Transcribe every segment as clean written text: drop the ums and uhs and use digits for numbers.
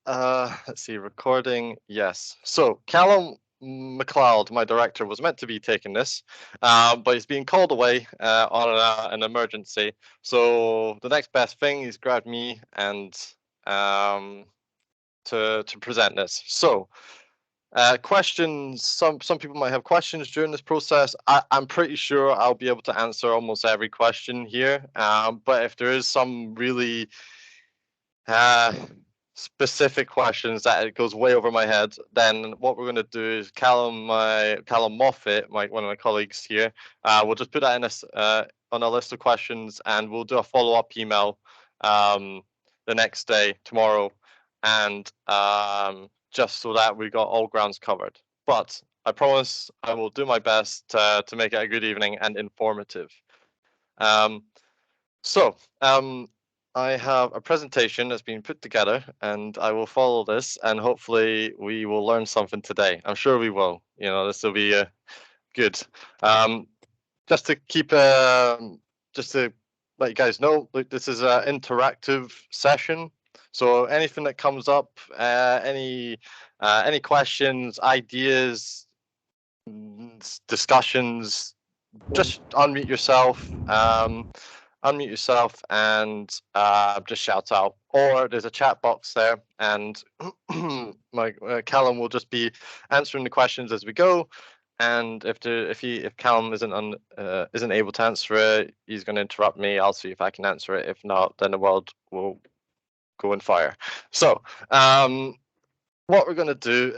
Let's see, recording, yes. So Callum McLeod, my director, was meant to be taking this, but he's being called away on an emergency. So the next best thing is grabbed me and to present this. So questions. Some people might have questions during this process. I'm pretty sure I'll be able to answer almost every question here. But if there is some really uh, specific questions that it goes way over my head, then what we're going to do is Callum Moffat, one of my colleagues here, will just put that in on a list of questions, and we'll do a follow-up email the next day, tomorrow, and just so that we got all grounds covered. But I promise I will do my best to make it a good evening and informative. So, I have a presentation that's been put together, and I will follow this, and hopefully we will learn something today. I'm sure we will. You know, this will be good. Just to keep, just to let you guys know, like, this is an interactive session. So anything that comes up, any questions, ideas, discussions, just unmute yourself. Unmute yourself and just shout out. Or there's a chat box there, and my Callum will just be answering the questions as we go. And if Callum isn't able to answer it, he's going to interrupt me. I'll see if I can answer it. If not, then the world will go on fire. So what we're going to do,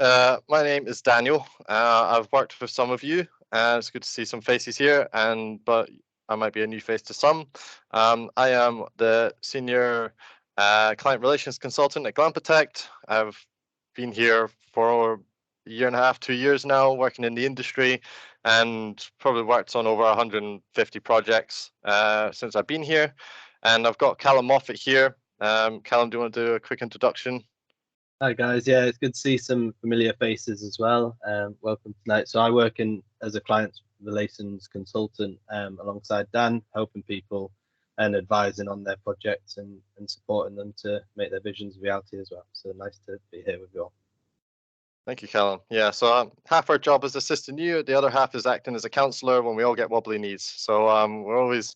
my name is Daniel. I've worked with some of you. It's good to see some faces here, but I might be a new face to some. I am the senior client relations consultant at Glampitect. I've been here for a year and a half, 2 years now, working in the industry, and probably worked on over 150 projects since I've been here. And I've got Callum Moffat here. Callum, do you want to do a quick introduction? Hi guys, yeah, it's good to see some familiar faces as well. Welcome tonight. So I work as a client relations consultant alongside Dan, helping people and advising on their projects and supporting them to make their visions a reality as well. So nice to be here with you all. Thank you, Callum. Yeah, so half our job is assisting you. The other half is acting as a counselor when we all get wobbly knees. So we're always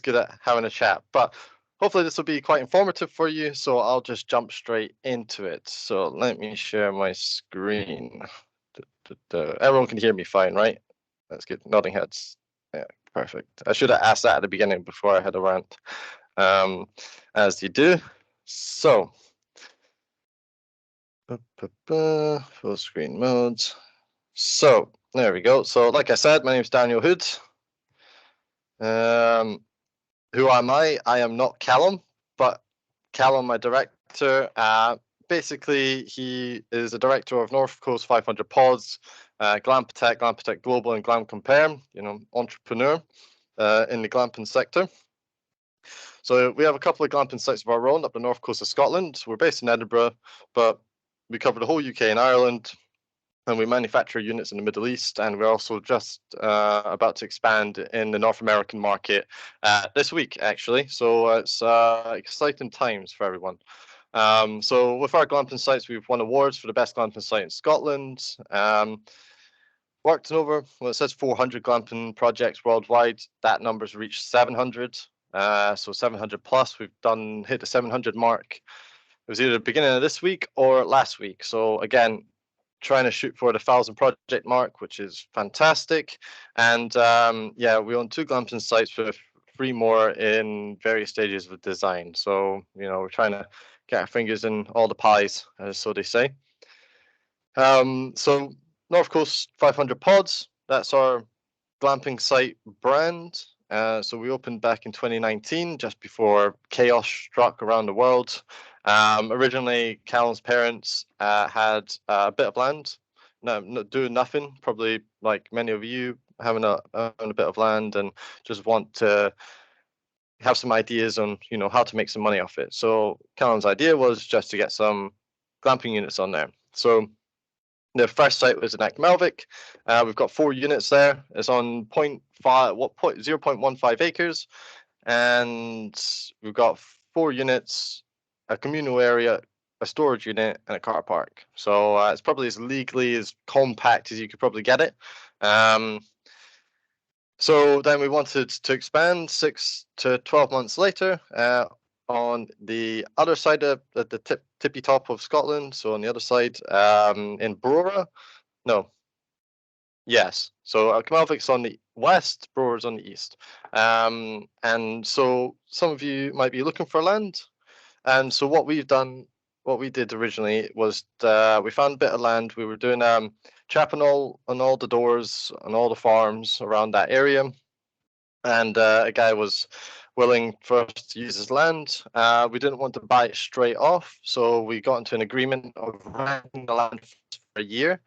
good at having a chat. But hopefully this will be quite informative for you. So I'll just jump straight into it. So let me share my screen. Everyone can hear me fine, right? That's good. Nodding heads. Yeah, perfect. I should have asked that at the beginning before I had a rant, as you do. So. Full screen mode. So there we go. So like I said, my name is Daniel Hood. Who am I? I am not Callum, but Callum, my director. Basically, he is a director of North Coast 500 Pods, Glampitect, Glampitect Global, and Glam Compare. You know, entrepreneur in the glamping sector. So we have a couple of glamping sites of our own up the north coast of Scotland. We're based in Edinburgh, but we cover the whole UK and Ireland, and we manufacture units in the Middle East, and we're also just about to expand in the North American market this week, actually. So it's exciting times for everyone. So with our glamping sites, we've won awards for the best glamping site in Scotland. Worked on over, well, it says 400 glamping projects worldwide. That number's reached 700. So 700 plus. We've hit the 700 mark. It was either the beginning of this week or last week. So again, trying to shoot for the 1,000 project mark, which is fantastic. And yeah, we own 2 glamping sites with 3 more in various stages of design. So, you know, we're trying to get our fingers in all the pies, so they say. So North Coast 500 Pods, that's our glamping site brand. So we opened back in 2019, just before chaos struck around the world. Originally, Callum's parents had a bit of land, doing nothing, probably like many of you, having a bit of land and just want to have some ideas on, you know, how to make some money off it. So Callum's idea was just to get some glamping units on there. So the first site was in Melvick. We've got 4 units there. It's on 0.15 acres, and we've got 4 units, a communal area, a storage unit, and a car park. So it's probably as legally as compact as you could probably get it. So then we wanted to expand 6 to 12 months later on the other side of the tippy top of Scotland. So on the other side in Brora. No. Yes. So Camelvic's on the west, Brora's on the east. And so some of you might be looking for land. And so what we did originally was we found a bit of land. We were doing chap on all the doors on all the farms around that area, and a guy was willing for us to use his land. We didn't want to buy it straight off, so we got into an agreement of renting the land for a year.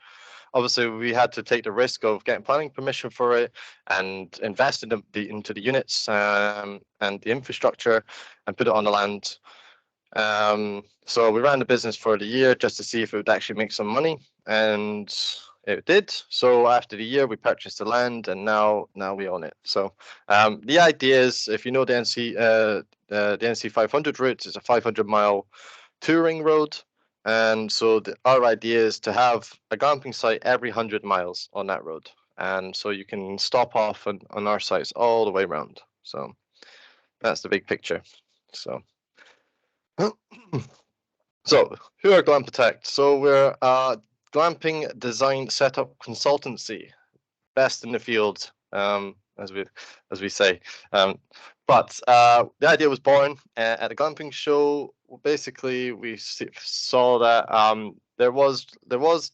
Obviously, we had to take the risk of getting planning permission for it and invest into the units and the infrastructure and put it on the land. So we ran the business for the year just to see if it would actually make some money, and it did. So after the year, we purchased the land, and now we own it. So the idea is, if you know the NC 500 route is a 500-mile touring road, and so our idea is to have a glamping site every 100 miles on that road, and so you can stop off on our sites all the way around. So that's the big picture. So. So, who are Glampitect? So we're a glamping design setup consultancy, best in the field, as we say. But the idea was born at a glamping show. Basically, we saw that there was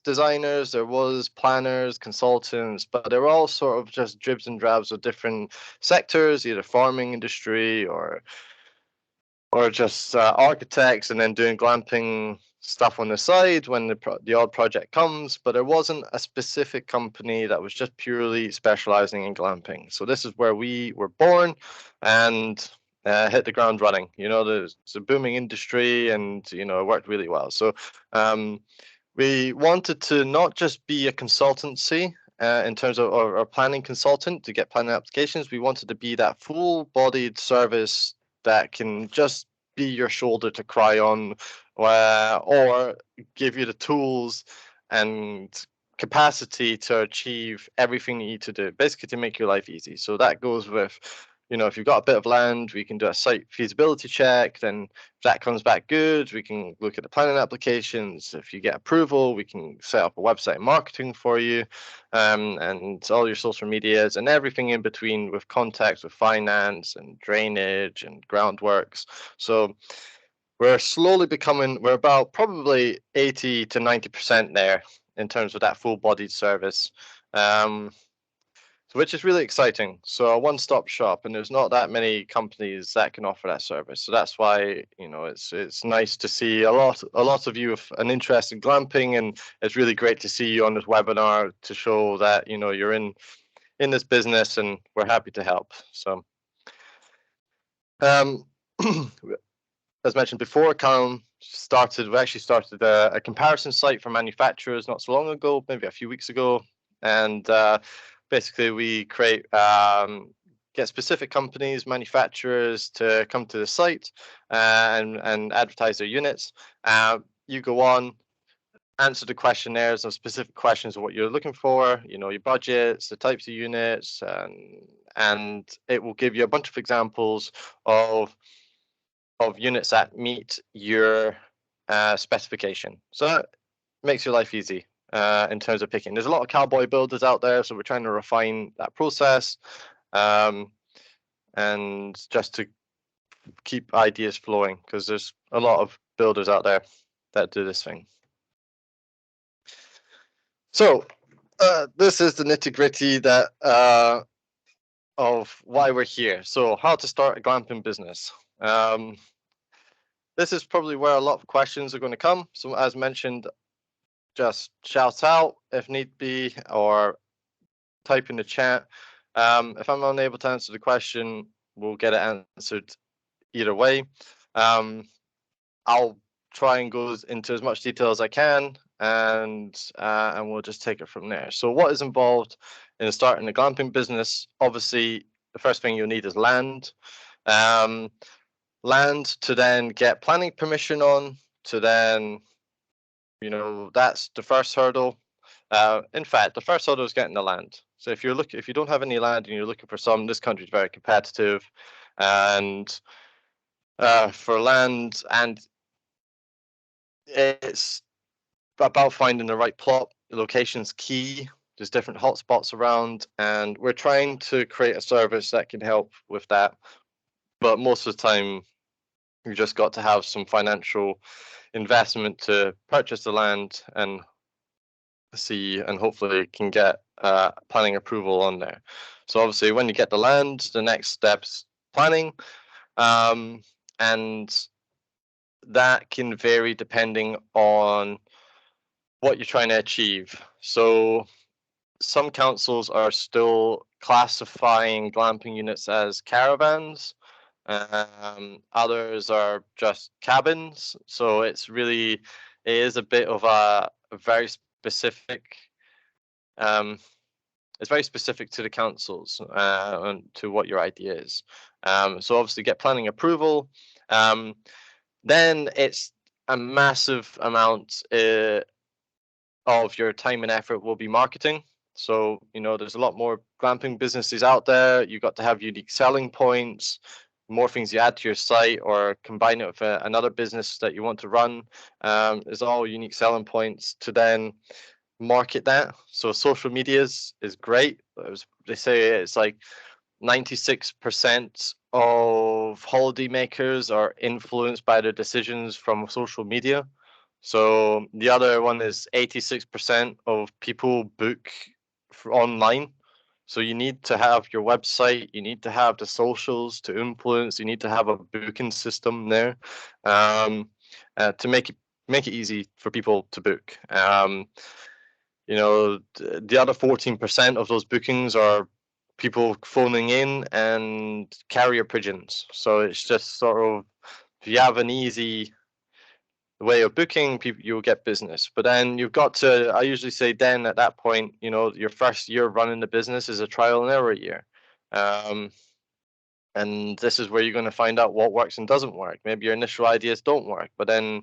designers, there was planners, consultants, but they were all sort of just dribs and drabs of different sectors, either farming industry or just architects, and then doing glamping stuff on the side when the odd project comes. But there wasn't a specific company that was just purely specializing in glamping. So this is where we were born and hit the ground running. It's a booming industry, and it worked really well. So we wanted to not just be a consultancy in terms of our planning consultant to get planning applications. We wanted to be that full-bodied service that can just be your shoulder to cry on, or give you the tools and capacity to achieve everything you need to do, basically to make your life easy. So that goes with, if you've got a bit of land, we can do a site feasibility check. Then if that comes back good, we can look at the planning applications. If you get approval, we can set up a website and marketing for you, and all your social medias and everything in between, with contacts with finance and drainage and groundworks. So we're slowly we're about probably 80 to 90% there in terms of that full-bodied service. Which is really exciting. So a one-stop shop, and there's not that many companies that can offer that service. So that's why it's nice to see a lot of you with an interest in glamping, and it's really great to see you on this webinar to show that you're in this business, and we're happy to help. So, as mentioned before, we actually started a comparison site for manufacturers not so long ago, maybe a few weeks ago, and basically, we get specific companies, manufacturers to come to the site and advertise their units. You go on, answer the questionnaires of specific questions of what you're looking for, your budgets, the types of units, and it will give you a bunch of examples of units that meet your specification. So that makes your life easy. In terms of picking, there's a lot of cowboy builders out there, so we're trying to refine that process, and just to keep ideas flowing, because there's a lot of builders out there that do this thing. So this is the nitty-gritty of why we're here. So how to start a glamping business. This is probably where a lot of questions are going to come. So as mentioned, just shout out if need be, or type in the chat. If I'm unable to answer the question, we'll get it answered either way. I'll try and go into as much detail as I can, and we'll just take it from there. So what is involved in starting a glamping business? Obviously, the first thing you'll need is land. Land to then get planning permission on, to then, that's the first hurdle. In fact, the first hurdle is getting the land. So if you don't have any land and you're looking for some, this country is very competitive, and for land, and it's about finding the right plot. The location's key. There's different hotspots around, and we're trying to create a service that can help with that. But most of the time, you just got to have some financial investment to purchase the land and hopefully can get planning approval on there. So obviously, when you get the land, the next step's planning, and that can vary depending on what you're trying to achieve. So some councils are still classifying glamping units as caravans. Others are just cabins. So it is a bit of a very specific. It's very specific to the councils and to what your idea is. So obviously get planning approval. Then it's a massive amount of your time and effort will be marketing. So, there's a lot more glamping businesses out there. You've got to have unique selling points, more things you add to your site or combine it with another business that you want to run. There's all unique selling points to then market that. So social media is great. They say it's like 96% of holiday makers are influenced by their decisions from social media. So the other one is 86% of people book online. So you need to have your website, you need to have the socials to influence, you need to have a booking system there to make it easy for people to book. The other 14% of those bookings are people phoning in and carrier pigeons. So it's just sort of, if you have an easy way of booking, people, you'll get business. But then you've got to, I usually say then at that point, your first year running the business is a trial and error year. And this is where you're going to find out what works and doesn't work. Maybe your initial ideas don't work, but then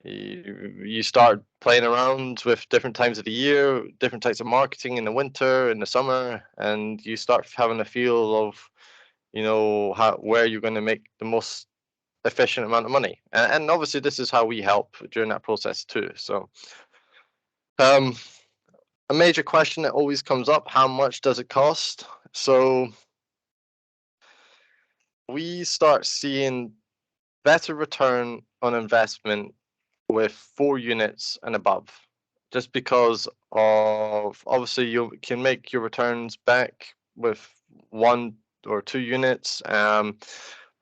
you start playing around with different times of the year, different types of marketing in the winter, in the summer, and you start having a feel of, where you're going to make the most efficient amount of money. And obviously this is how we help during that process too. So a major question that always comes up, how much does it cost? So we start seeing better return on investment with 4 units and above, just because of, obviously you can make your returns back with 1 or 2 units,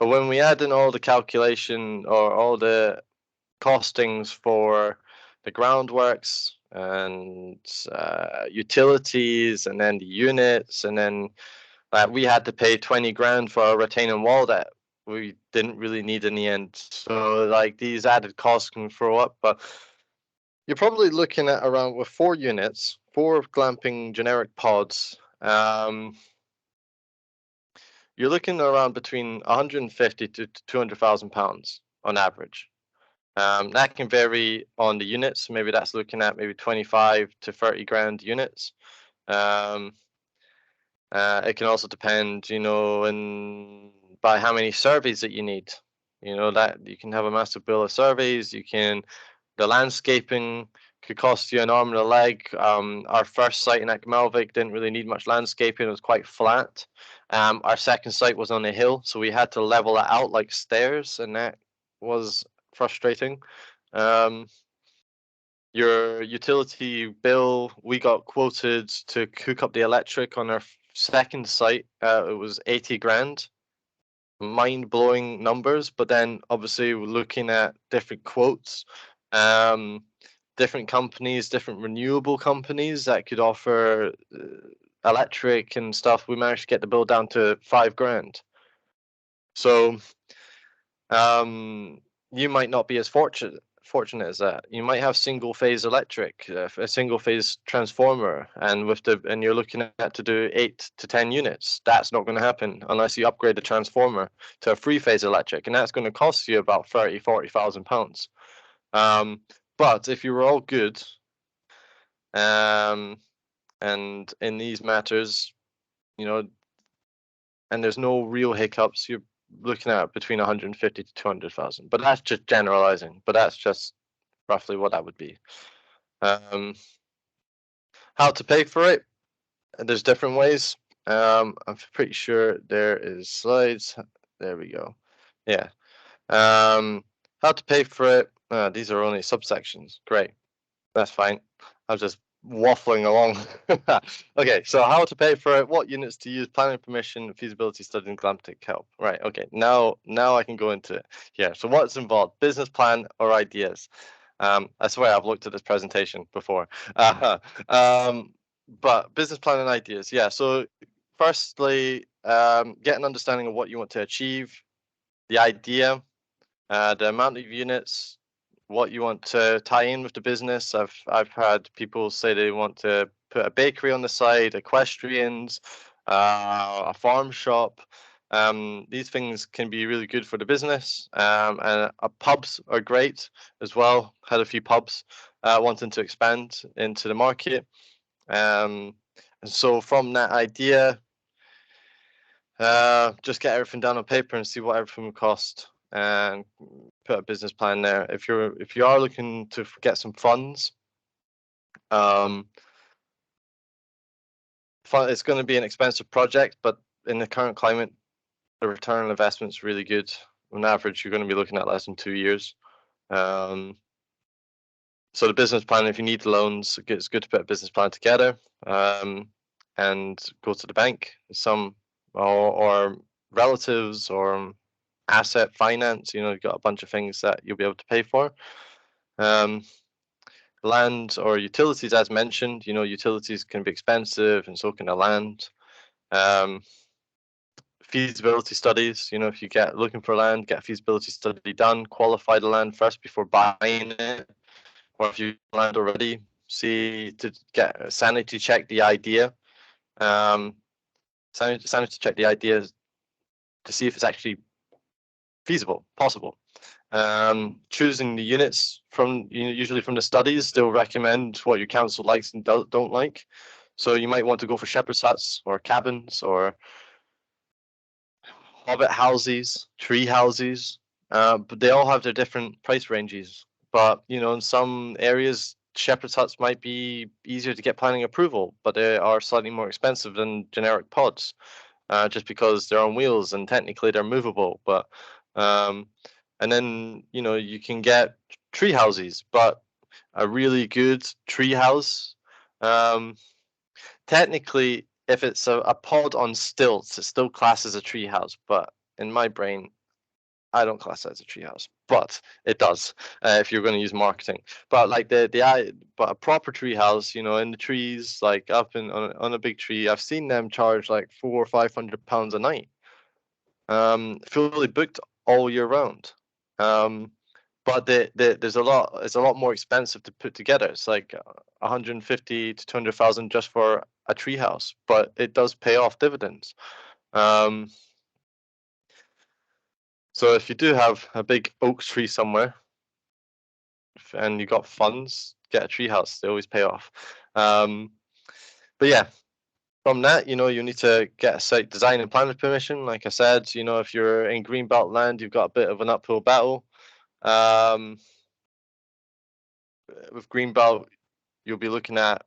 but when we add in all the calculation or all the costings for the groundworks and utilities and then the units, and then we had to pay 20 grand for a retaining wall that we didn't really need in the end. So like these added costs can throw up, but you're probably looking at around, with 4 units, 4 glamping generic pods, you're looking around between 150 to 200,000 pounds on average. That can vary on the units. Maybe that's looking at maybe 25 to 30 grand units. It can also depend, by how many surveys that you need. That you can have a massive bill of surveys. The landscaping could cost you an arm and a leg. Our first site in Melvik didn't really need much landscaping. It was quite flat. Our second site was on a hill, so we had to level it out like stairs, and that was frustrating. Your utility bill, we got quoted to hook up the electric on our second site. It was 80 grand. Mind-blowing numbers, but then obviously we're looking at different quotes, different companies, different renewable companies that could offer electric and stuff. We managed to get the bill down to 5 grand. So you might not be as fortunate fortunate is that you might have single phase electric, a single phase transformer, and you're looking at to do 8 to 10 units. That's not going to happen unless you upgrade the transformer to a 3-phase electric, and that's going to cost you about 30,000 - 40,000 pounds. But if you were all good, and in these matters, and there's no real hiccups, you're looking at between 150 to 200,000. But that's just generalizing. But that's just roughly what that would be. How to pay for it? There's different ways. I'm pretty sure there is slides. There we go. Yeah. How to pay for it? These are only subsections. Great. That's fine. I was just waffling along. Okay, so how to pay for it, what units to use, planning permission, feasibility study, and Glampitect help. Right, okay, now I can go into it. Yeah, so what's involved? Business plan or ideas? I swear I've looked at this presentation before. But business plan and ideas, yeah. So firstly, get an understanding of what you want to achieve, the idea, the amount of units, what you want to tie in with the business. I've had people say they want to put a bakery on the side, equestrians, a farm shop. These things can be really good for the business, and pubs are great as well. Had a few pubs wanting to expand into the market, and so from that idea, just get everything down on paper and see what everything will cost, and put a business plan there. If you are looking to get some funds, it's going to be an expensive project, but in the current climate, the return on investment is really good. On average, you're going to be looking at less than 2 years. So the business plan, if you need loans, it's good to put a business plan together, and go to the bank, or relatives, or asset finance. You've got a bunch of things that you'll be able to pay for. Land or utilities, as mentioned, utilities can be expensive, and so can the land. Feasibility studies, if you looking for land, get a feasibility study done, qualify the land first before buying it, or if you land already, see to get sanity check the idea. Sanity check the idea to see if it's actually feasible, possible. Choosing the units usually from the studies, they'll recommend what your council likes and don't like. So you might want to go for shepherd's huts or cabins or hobbit houses, tree houses, but they all have their different price ranges. But in some areas, shepherd's huts might be easier to get planning approval, but they are slightly more expensive than generic pods, just because they're on wheels and technically they're movable. But and then you can get tree houses, but a really good tree house, technically, if it's a pod on stilts, it still classes a tree house. But in my brain, I don't class it as a tree house, but it does, if you're going to use marketing. But like but a proper tree house, in the trees, like up on a big tree, I've seen them charge like £400 or £500 a night, fully booked all year round. But it's a lot more expensive to put together. It's like 150 to 200,000 just for a treehouse, but it does pay off dividends. So if you do have a big oak tree somewhere, and you got funds, get a treehouse. They always pay off. But yeah, from that, you need to get a site design and planning permission. Like I said, if you're in greenbelt land, you've got a bit of an uphill battle. With greenbelt, you'll be looking at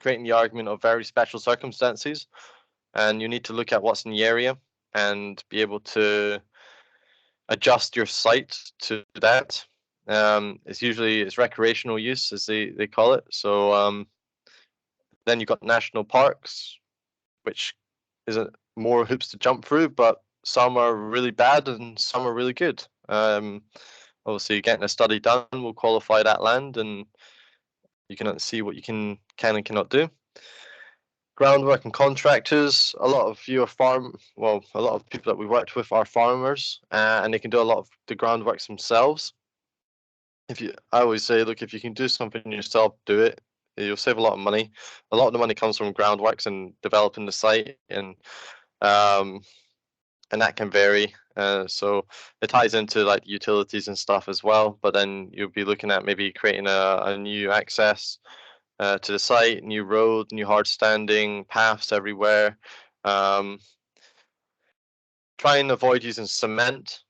creating the argument of very special circumstances, and you need to look at what's in the area and be able to adjust your site to that. It's recreational use, as they call it. So then you've got national parks, which isn't more hoops to jump through, but some are really bad and some are really good. Obviously, getting a study done will qualify that land, and you can see what you can and cannot do. Groundwork and contractors. A lot of people that we worked with are farmers, and they can do a lot of the groundworks themselves. I always say, look, if you can do something yourself, do it. You'll save a lot of money. A lot of the money comes from groundworks and developing the site, um, and that can vary. So it ties into like utilities and stuff as well. But then you'll be looking at maybe creating a new access to the site, new road, new hard standing paths everywhere. Try and avoid using cement.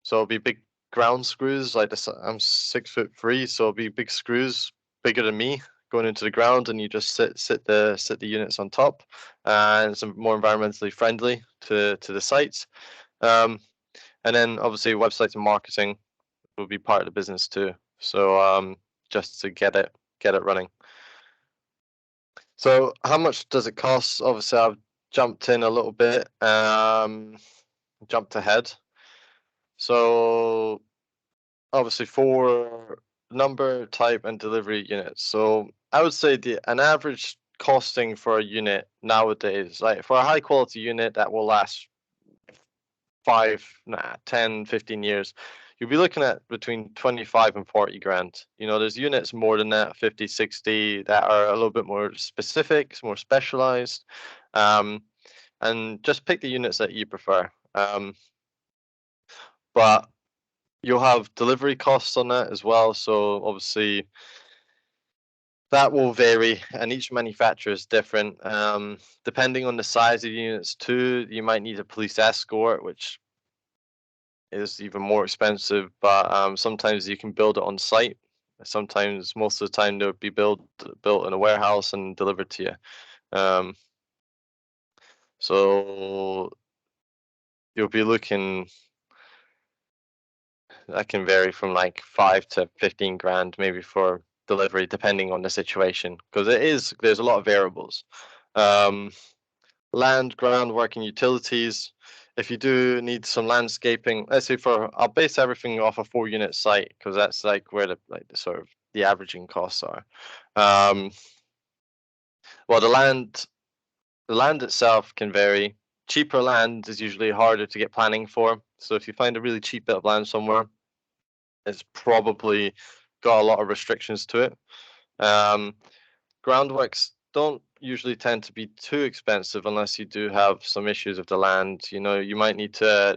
So it'll be big ground screws. Like this, I'm 6'3", so it'll be big screws bigger than me going into the ground, and you just sit the units on top, and some more environmentally friendly to the sites. Um, and then obviously websites and marketing will be part of the business too. So just to get it running. So how much does it cost? Obviously, I've jumped in a little bit, jumped ahead. So obviously for number, type, and delivery units. So I would say an average costing for a unit nowadays, like for a high quality unit that will last 10, 15 years, you'll be looking at between 25 and 40 grand. You know, there's units more than that, 50, 60, that are a little bit more specific, more specialized. And just pick the units that you prefer. But you'll have delivery costs on that as well. So obviously that will vary, and each manufacturer is different. Depending on the size of the units too, you might need a police escort, which is even more expensive. But sometimes you can build it on site. Sometimes, most of the time, they'll be built in a warehouse and delivered to you. So you'll be looking. That can vary from like 5 to 15 grand, maybe for delivery, depending on the situation, because there's a lot of variables. Land, groundwork, and utilities. If you do need some landscaping, let's say I'll base everything off a 4-unit site, because that's like where the sort of the averaging costs are. Well, the land itself can vary. Cheaper land is usually harder to get planning for. So if you find a really cheap bit of land somewhere, it's probably got a lot of restrictions to it. Groundworks don't usually tend to be too expensive unless you do have some issues with the land. You know, you might need to.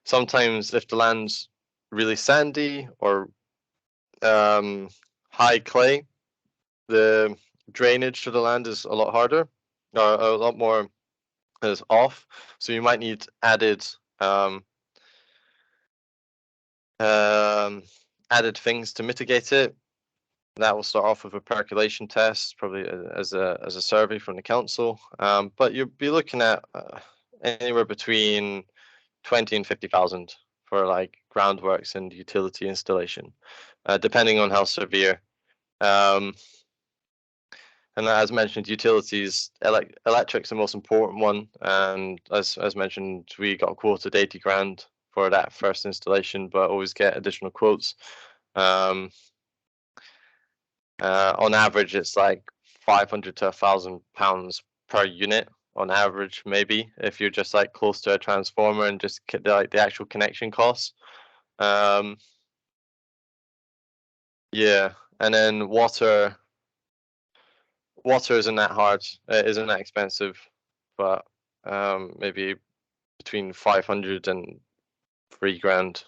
Sometimes if the land's really sandy or high clay, the drainage to the land is a lot harder, or a lot more is off. So you might need added added things to mitigate it. That will start off with a percolation test, probably as a survey from the council. But you'll be looking at anywhere between 20 and 50,000 for like groundworks and utility installation, depending on how severe. And as mentioned, utilities, electric's the most important one. And as mentioned, we got quoted 80 grand for that first installation, but always get additional quotes. On average, it's like 500 to £1,000 per unit on average, maybe, if you're just like close to a transformer and just like the actual connection costs. Yeah, and then water isn't that hard, isn't that expensive, but maybe between 500 and 3 grand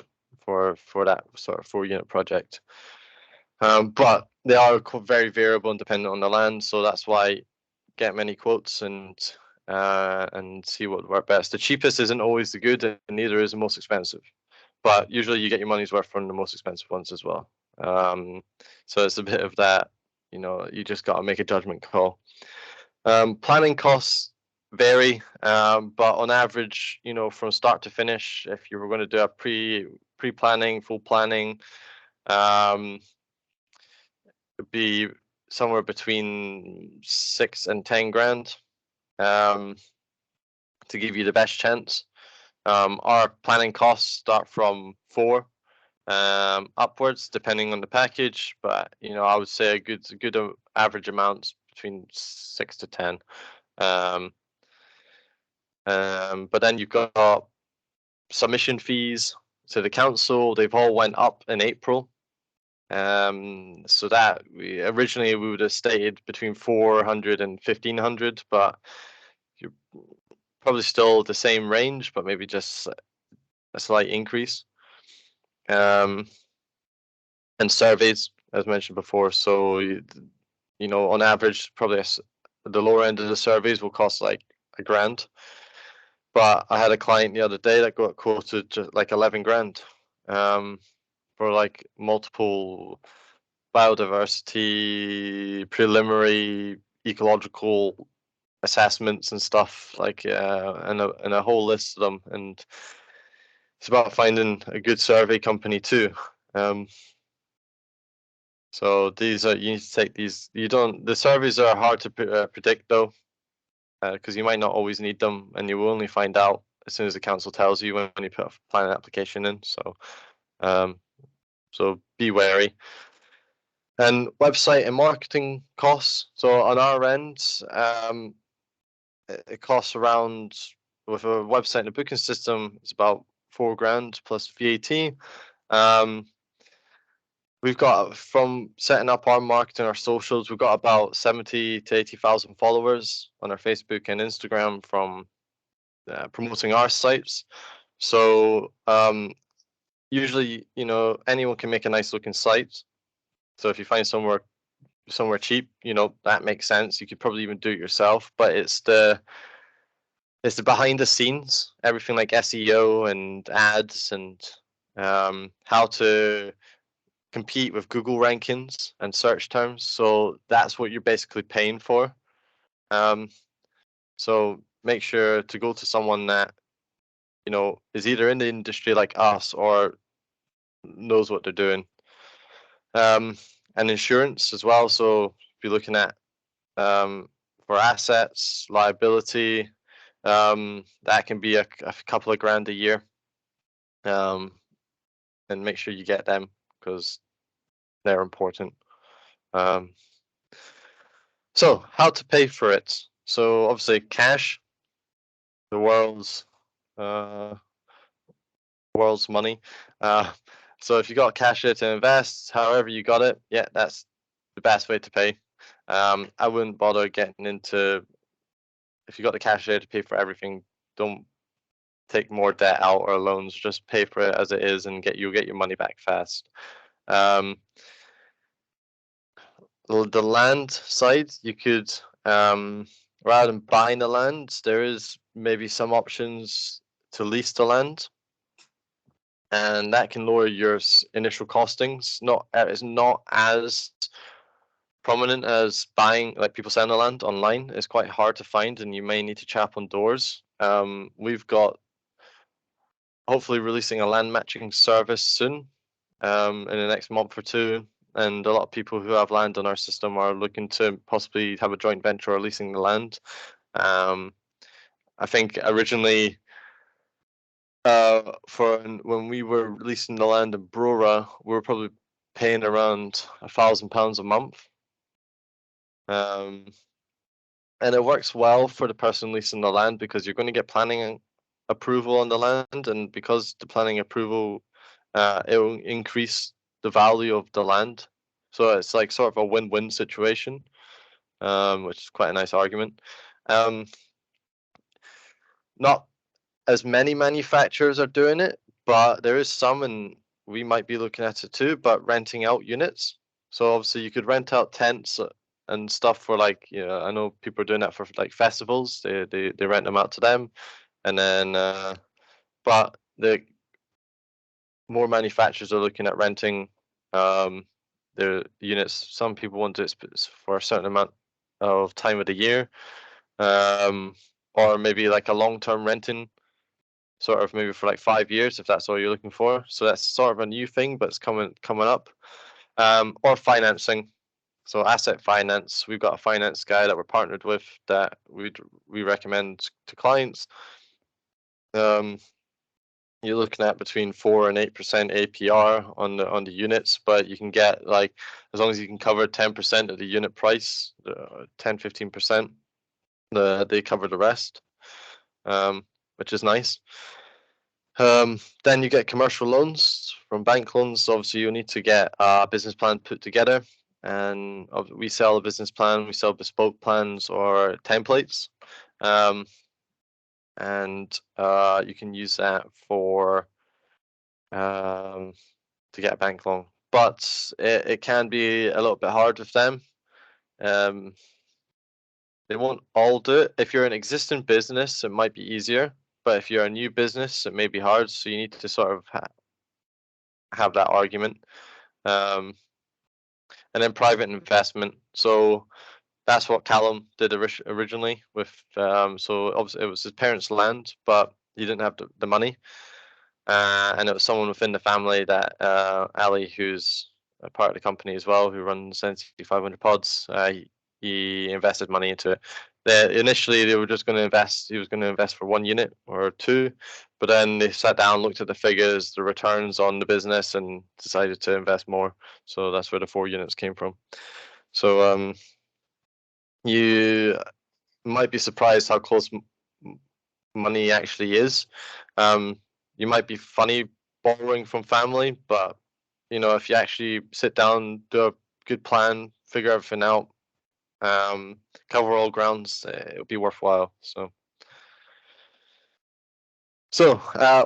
for that sort of 4-unit project. But they are very variable and dependent on the land, so that's why get many quotes and see what would work best. The cheapest isn't always the good, and neither is the most expensive. But usually you get your money's worth from the most expensive ones as well. So it's a bit of that, you know, you just got to make a judgment call. Planning costs vary, but on average, you know, from start to finish, if you were going to do a pre-planning, full planning, it'd be somewhere between 6 and 10 grand to give you the best chance. Our planning costs start from 4 upwards, depending on the package. But you know, I would say a good average amount between 6 to 10. But then you've got submission fees to the council. They've all went up in April. So that originally we would have stated between 400 and 1500, but you're probably still the same range, but maybe just a slight increase. And surveys, as mentioned before. So on average, probably the lower end of the surveys will cost like $1,000. But I had a client the other day that got quoted just like 11 grand for like multiple biodiversity, preliminary ecological assessments and stuff, like and a whole list of them. And it's about finding a good survey company too. So you need to take these. The surveys are hard to predict though, because you might not always need them, and you will only find out as soon as the council tells you when you put a planning application in. So be wary. And website and marketing costs. So on our end, it costs around, with a website and a booking system, it's about $4,000 plus VAT. We've got, from setting up our marketing, our socials, we've got about 70 to 80,000 followers on our Facebook and Instagram from promoting our sites. So usually, anyone can make a nice looking site. So if you find somewhere cheap, that makes sense. You could probably even do it yourself, but it's the behind the scenes, everything like SEO and ads and how to compete with Google rankings and search terms. So that's what you're basically paying for. So make sure to go to someone that is either in the industry like us or knows what they're doing. And insurance as well. So if you're looking at for assets, liability, that can be a couple of grand a year. And make sure you get them because they're important. So how to pay for it? So obviously cash, the world's money. So if you got cash here to invest, however you got it, yeah, that's the best way to pay. I wouldn't bother getting into, if you got the cash here to pay for everything, don't take more debt out or loans. Just pay for it as it is, and you'll get your money back fast. The land side, you could, rather than buying the land, there is maybe some options to lease the land, and that can lower your initial costings. It's not as prominent as buying, like people selling the land online. It's quite hard to find, and you may need to chap on doors. We've got hopefully releasing a land matching service soon, in the next month or two. And a lot of people who have land on our system are looking to possibly have a joint venture or leasing the land. I think originally, when we were leasing the land in Brora, we were probably paying around £1,000 a month. And it works well for the person leasing the land because you're going to get planning approval on the land, and because the planning approval, it will increase the value of the land. So it's like sort of a win-win situation, which is quite a nice argument. Not as many manufacturers are doing it, but there is some, and we might be looking at it too, but renting out units. So obviously you could rent out tents and stuff for, like, I know people are doing that for like festivals. They rent them out to them, and then but the more manufacturers are looking at renting their units. Some people want it for a certain amount of time of the year, or maybe like a long-term renting, sort of maybe for like 5 years if that's all you're looking for. So that's sort of a new thing, but it's coming up. Or financing. So asset finance. We've got a finance guy that we're partnered with that we recommend to clients. You're looking at between 4 and 8% APR on the units, but you can get, like, as long as you can cover 10% of the unit price, 10-15%, they cover the rest, which is nice. Then you get commercial loans from bank loans. Obviously, you need to get a business plan put together, and we sell a business plan. We sell bespoke plans or templates, and you can use that for to get a bank loan. But it can be a little bit hard with them. They won't all do it. If you're an existing business, it might be easier. But if you're a new business, it may be hard. So you need to sort of have that argument. And then private investment. So that's what Callum did originally with. So obviously it was his parents' land, but he didn't have the money. And it was someone within the family that Ali, who's a part of the company as well, who runs NC 500 Pods. He invested money into it. Initially, they were just going to invest. He was going to invest for 1 unit or 2, but then they sat down, looked at the figures, the returns on the business, and decided to invest more. So that's where the 4 units came from. So you might be surprised how close money actually is. You might be funny borrowing from family, but if you actually sit down, do a good plan, figure everything out, cover all grounds, it'll be worthwhile. So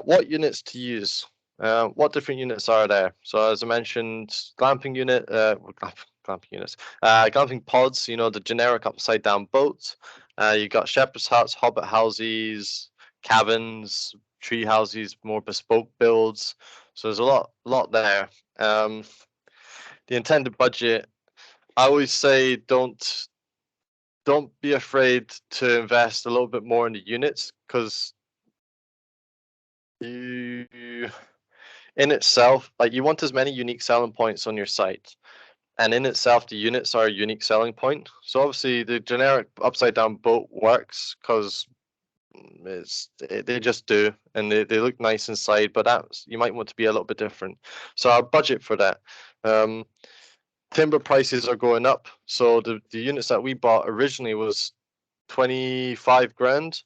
what units to use? What different units are there? So as I mentioned, glamping unit, glamping units, glamping pods. The generic upside down boats. You got shepherd's huts, hobbit houses, cabins, tree houses, more bespoke builds. So there's a lot there. The intended budget. I always say don't be afraid to invest a little bit more in the units, because you in itself, like, you want as many unique selling points on your site, and in itself the units are a unique selling point. So obviously the generic upside down boat works because they just do, and they look nice inside, but you might want to be a little bit different. So our budget for that, timber prices are going up. So the units that we bought originally was 25 grand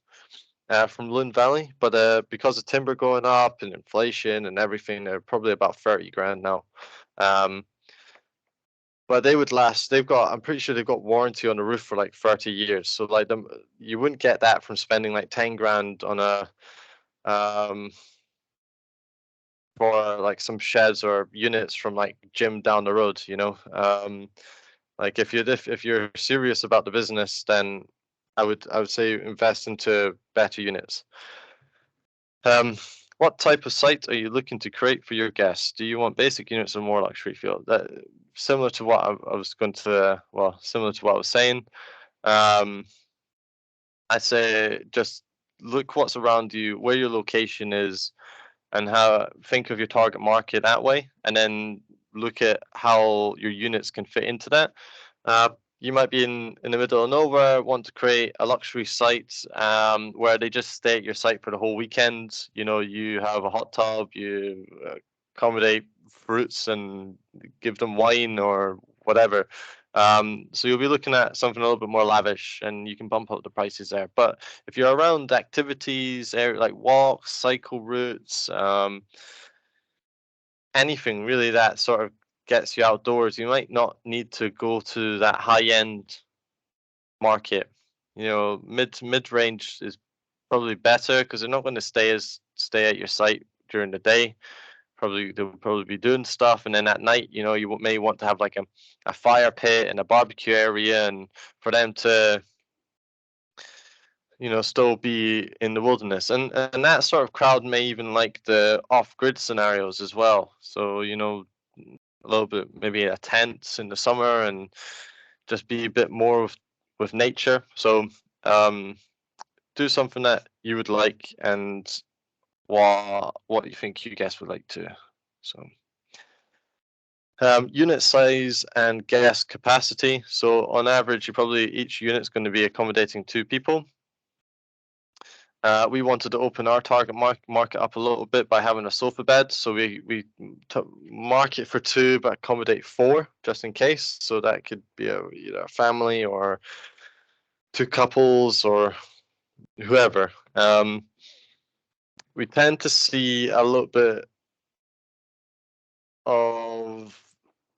from Lynn Valley, but because of timber going up and inflation and everything, they're probably about 30 grand now. But they would last. I'm pretty sure they've got warranty on the roof for like 30 years. So like you wouldn't get that from spending like 10 grand on a for like some sheds or units from like gym down the road. Like if you're serious about the business, then I would say invest into better units. What type of site are you looking to create for your guests? Do you want basic units or more luxury feel? Similar to what I was going to, similar to what I was saying. I say just look what's around you, where your location is, and think of your target market that way, and then look at how your units can fit into that. You might be in the middle of nowhere, want to create a luxury site where they just stay at your site for the whole weekend. You have a hot tub, you accommodate fruits and give them wine or whatever. So you'll be looking at something a little bit more lavish, and you can bump up the prices there. But if you're around activities, like walks, cycle routes, anything really that sort of gets you outdoors, you might not need to go to that high end market. Mid range is probably better because they're not going to stay at your site during the day. They'll probably be doing stuff, and then at night, you may want to have like a fire pit and a barbecue area, and for them to still be in the wilderness, and that sort of crowd may even like the off-grid scenarios as well. So a little bit, maybe a tent in the summer, and just be a bit more with nature. So do something that you would like, and what you think you guests would like to. So unit size and guest capacity. So on average, each unit's going to be accommodating 2 people. We wanted to open our target market up a little bit by having a sofa bed. So we market for 2 but accommodate 4 just in case. So that could be either a family or 2 couples or whoever. We tend to see a little bit of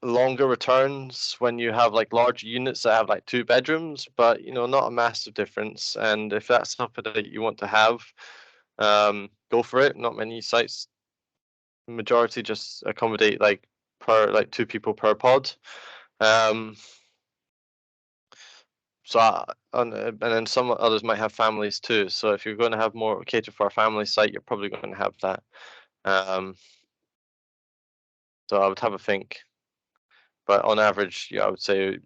longer returns when you have like large units that have like 2 bedrooms, but not a massive difference. And if that's something that you want to have, go for it. Not many sites, majority just accommodate like 2 people per pod. And then some others might have families too. So if you're going to have more cater for a family site, you're probably going to have that. So I would have a think. But on average, I would say,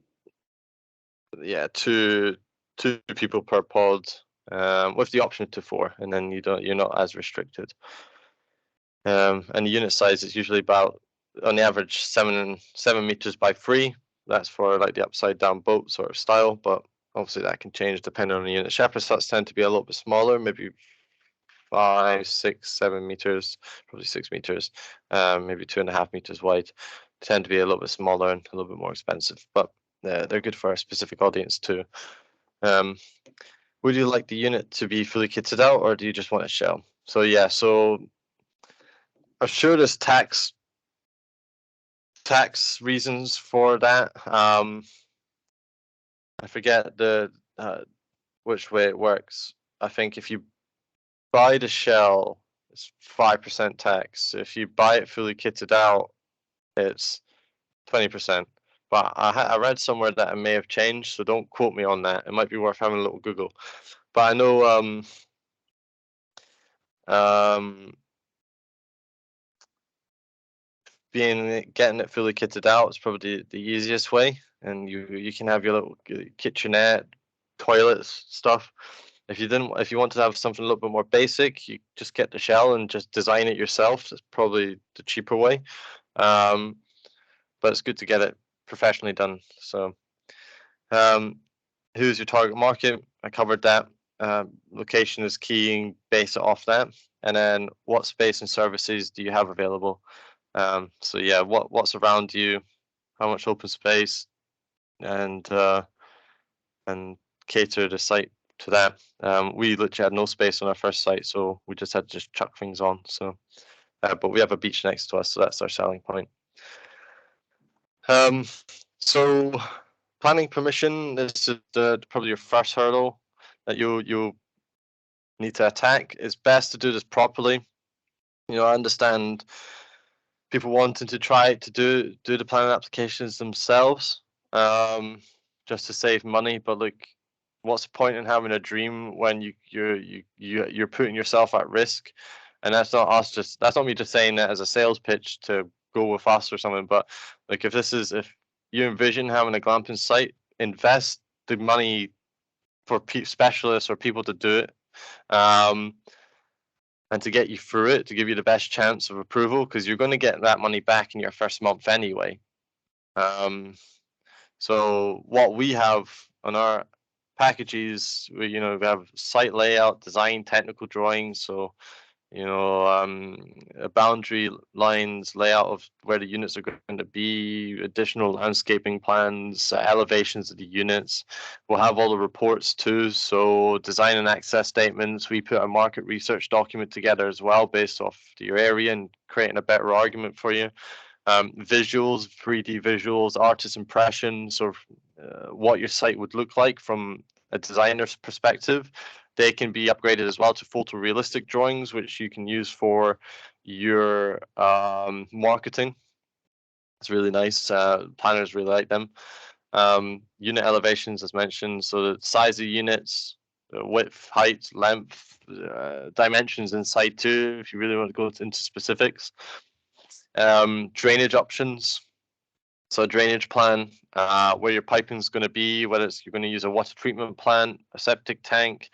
yeah, two people per pod, with the option to 4, and then you're not as restricted. And the unit size is usually about, on the average, 7 meters by 3. That's for like the upside down boat sort of style, but obviously that can change depending on the unit. Shepherd huts tend to be a little bit smaller, maybe 5, 6, 7 meters, probably 6 meters, maybe 2.5 meters wide. Tend to be a little bit smaller and a little bit more expensive, but they're good for a specific audience too. Would you like the unit to be fully kitted out, or do you just want a shell? So yeah, I'm sure there's tax reasons for that. I forget the which way it works. I think if you buy the shell, it's 5% tax. If you buy it fully kitted out, it's 20%. But I read somewhere that it may have changed, so don't quote me on that. It might be worth having a little Google. But I know getting it fully kitted out is probably the easiest way, and you can have your little kitchenette, toilets, stuff. If you want to have something a little bit more basic, you just get the shell and just design it yourself. That's probably the cheaper way. But it's good to get it professionally done. So, who's your target market? I covered that. Location is key, and base it off that. And then what space and services do you have available? So yeah, what's around you, how much open space, and cater the site to that. We literally had no space on our first site, so we just had to just chuck things on. So, but we have a beach next to us, so that's our selling point. So planning permission, this is probably your first hurdle that you'll need to attack. It's best to do this properly. I understand people wanting to try to do the planning applications themselves, just to save money. But like, what's the point in having a dream when you're putting yourself at risk? And that's not me just saying that as a sales pitch to go with us or something. But like, if you envision having a glamping site, invest the money for specialists or people to do it. And to get you through it, to give you the best chance of approval, because you're going to get that money back in your first month anyway. So what we have on our packages, we have site layout, design, technical drawings. So boundary lines, layout of where the units are going to be, additional landscaping plans, elevations of the units. We'll have all the reports too. So design and access statements. We put a market research document together as well based off your area and creating a better argument for you. Visuals, 3D visuals, artist impressions, or what your site would look like from a designer's perspective. They can be upgraded as well to photorealistic drawings, which you can use for your marketing. It's really nice. Planners really like them. Unit elevations, as mentioned, so the size of units, width, height, length, dimensions inside too, if you really want to go into specifics. Drainage options. So a drainage plan, where your piping is going to be, whether you're going to use a water treatment plant, a septic tank.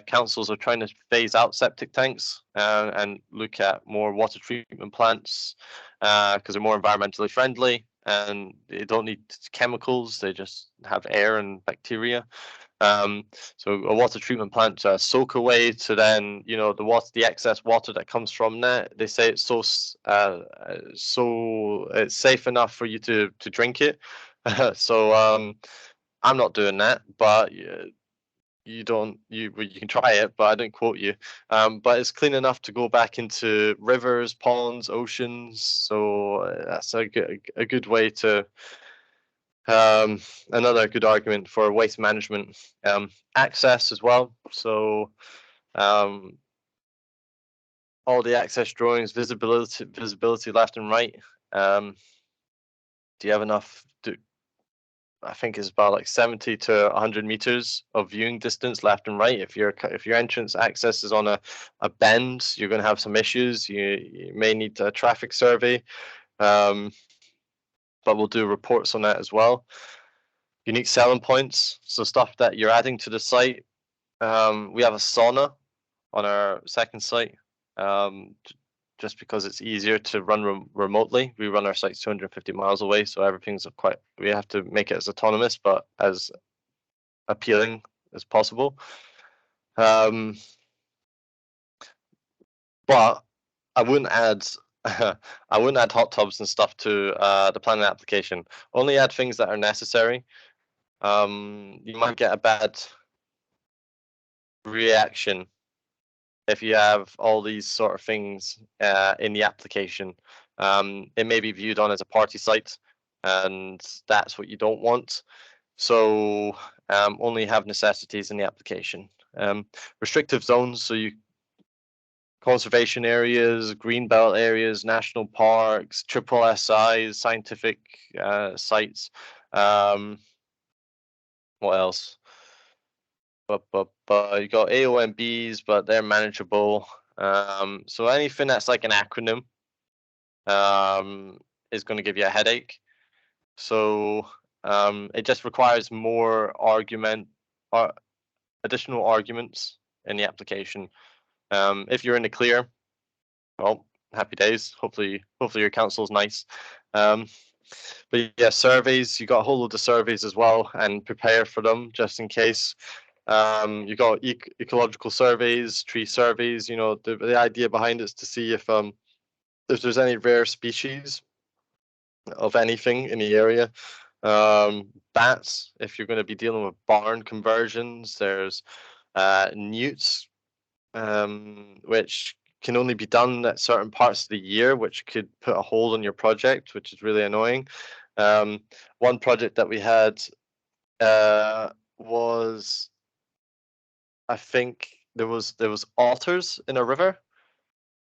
Councils are trying to phase out septic tanks and look at more water treatment plants because they're more environmentally friendly and they don't need chemicals. They just have air and bacteria. So a water treatment plant soak away to then, the excess water that comes from that. They say it's so it's safe enough for you to drink it. So I'm not doing that, but you can try it, but I don't quote you. But it's clean enough to go back into rivers, ponds, oceans. So that's a good way to another good argument for waste management. Access as well. So all the access drawings, visibility left and right. Do you have enough? I think it's about like 70 to 100 meters of viewing distance left and right. If your entrance access is on a bend, you're going to have some issues. You may need a traffic survey, but we'll do reports on that as well. Unique selling points, so stuff that you're adding to the site. We have a sauna on our second site, just because it's easier to run remotely. We run our sites 250 miles away, so everything's we have to make it as autonomous, but as appealing as possible. But I wouldn't add I wouldn't add hot tubs and stuff to the planning application. Only add things that are necessary. You might get a bad reaction if you have all these sort of things in the application. It may be viewed on as a party site, and that's what you don't want. So only have necessities in the application. Restrictive zones, so you conservation areas, greenbelt areas, national parks, triple SIs, scientific sites. What else? But you got AOMBs, but they're manageable. So anything that's like an acronym is going to give you a headache. So it just requires more additional arguments in the application. If you're in the clear, well, happy days. Hopefully your council's nice. But yeah, surveys. You got a whole load of surveys as well, and prepare for them just in case. You got ecological surveys, tree surveys. You know, the idea behind it is to see if there's any rare species of anything in the area. Bats, if you're going to be dealing with barn conversions, there's newts, which can only be done at certain parts of the year, which could put a hold on your project, which is really annoying. One project that we had was, I think there was otters in a river.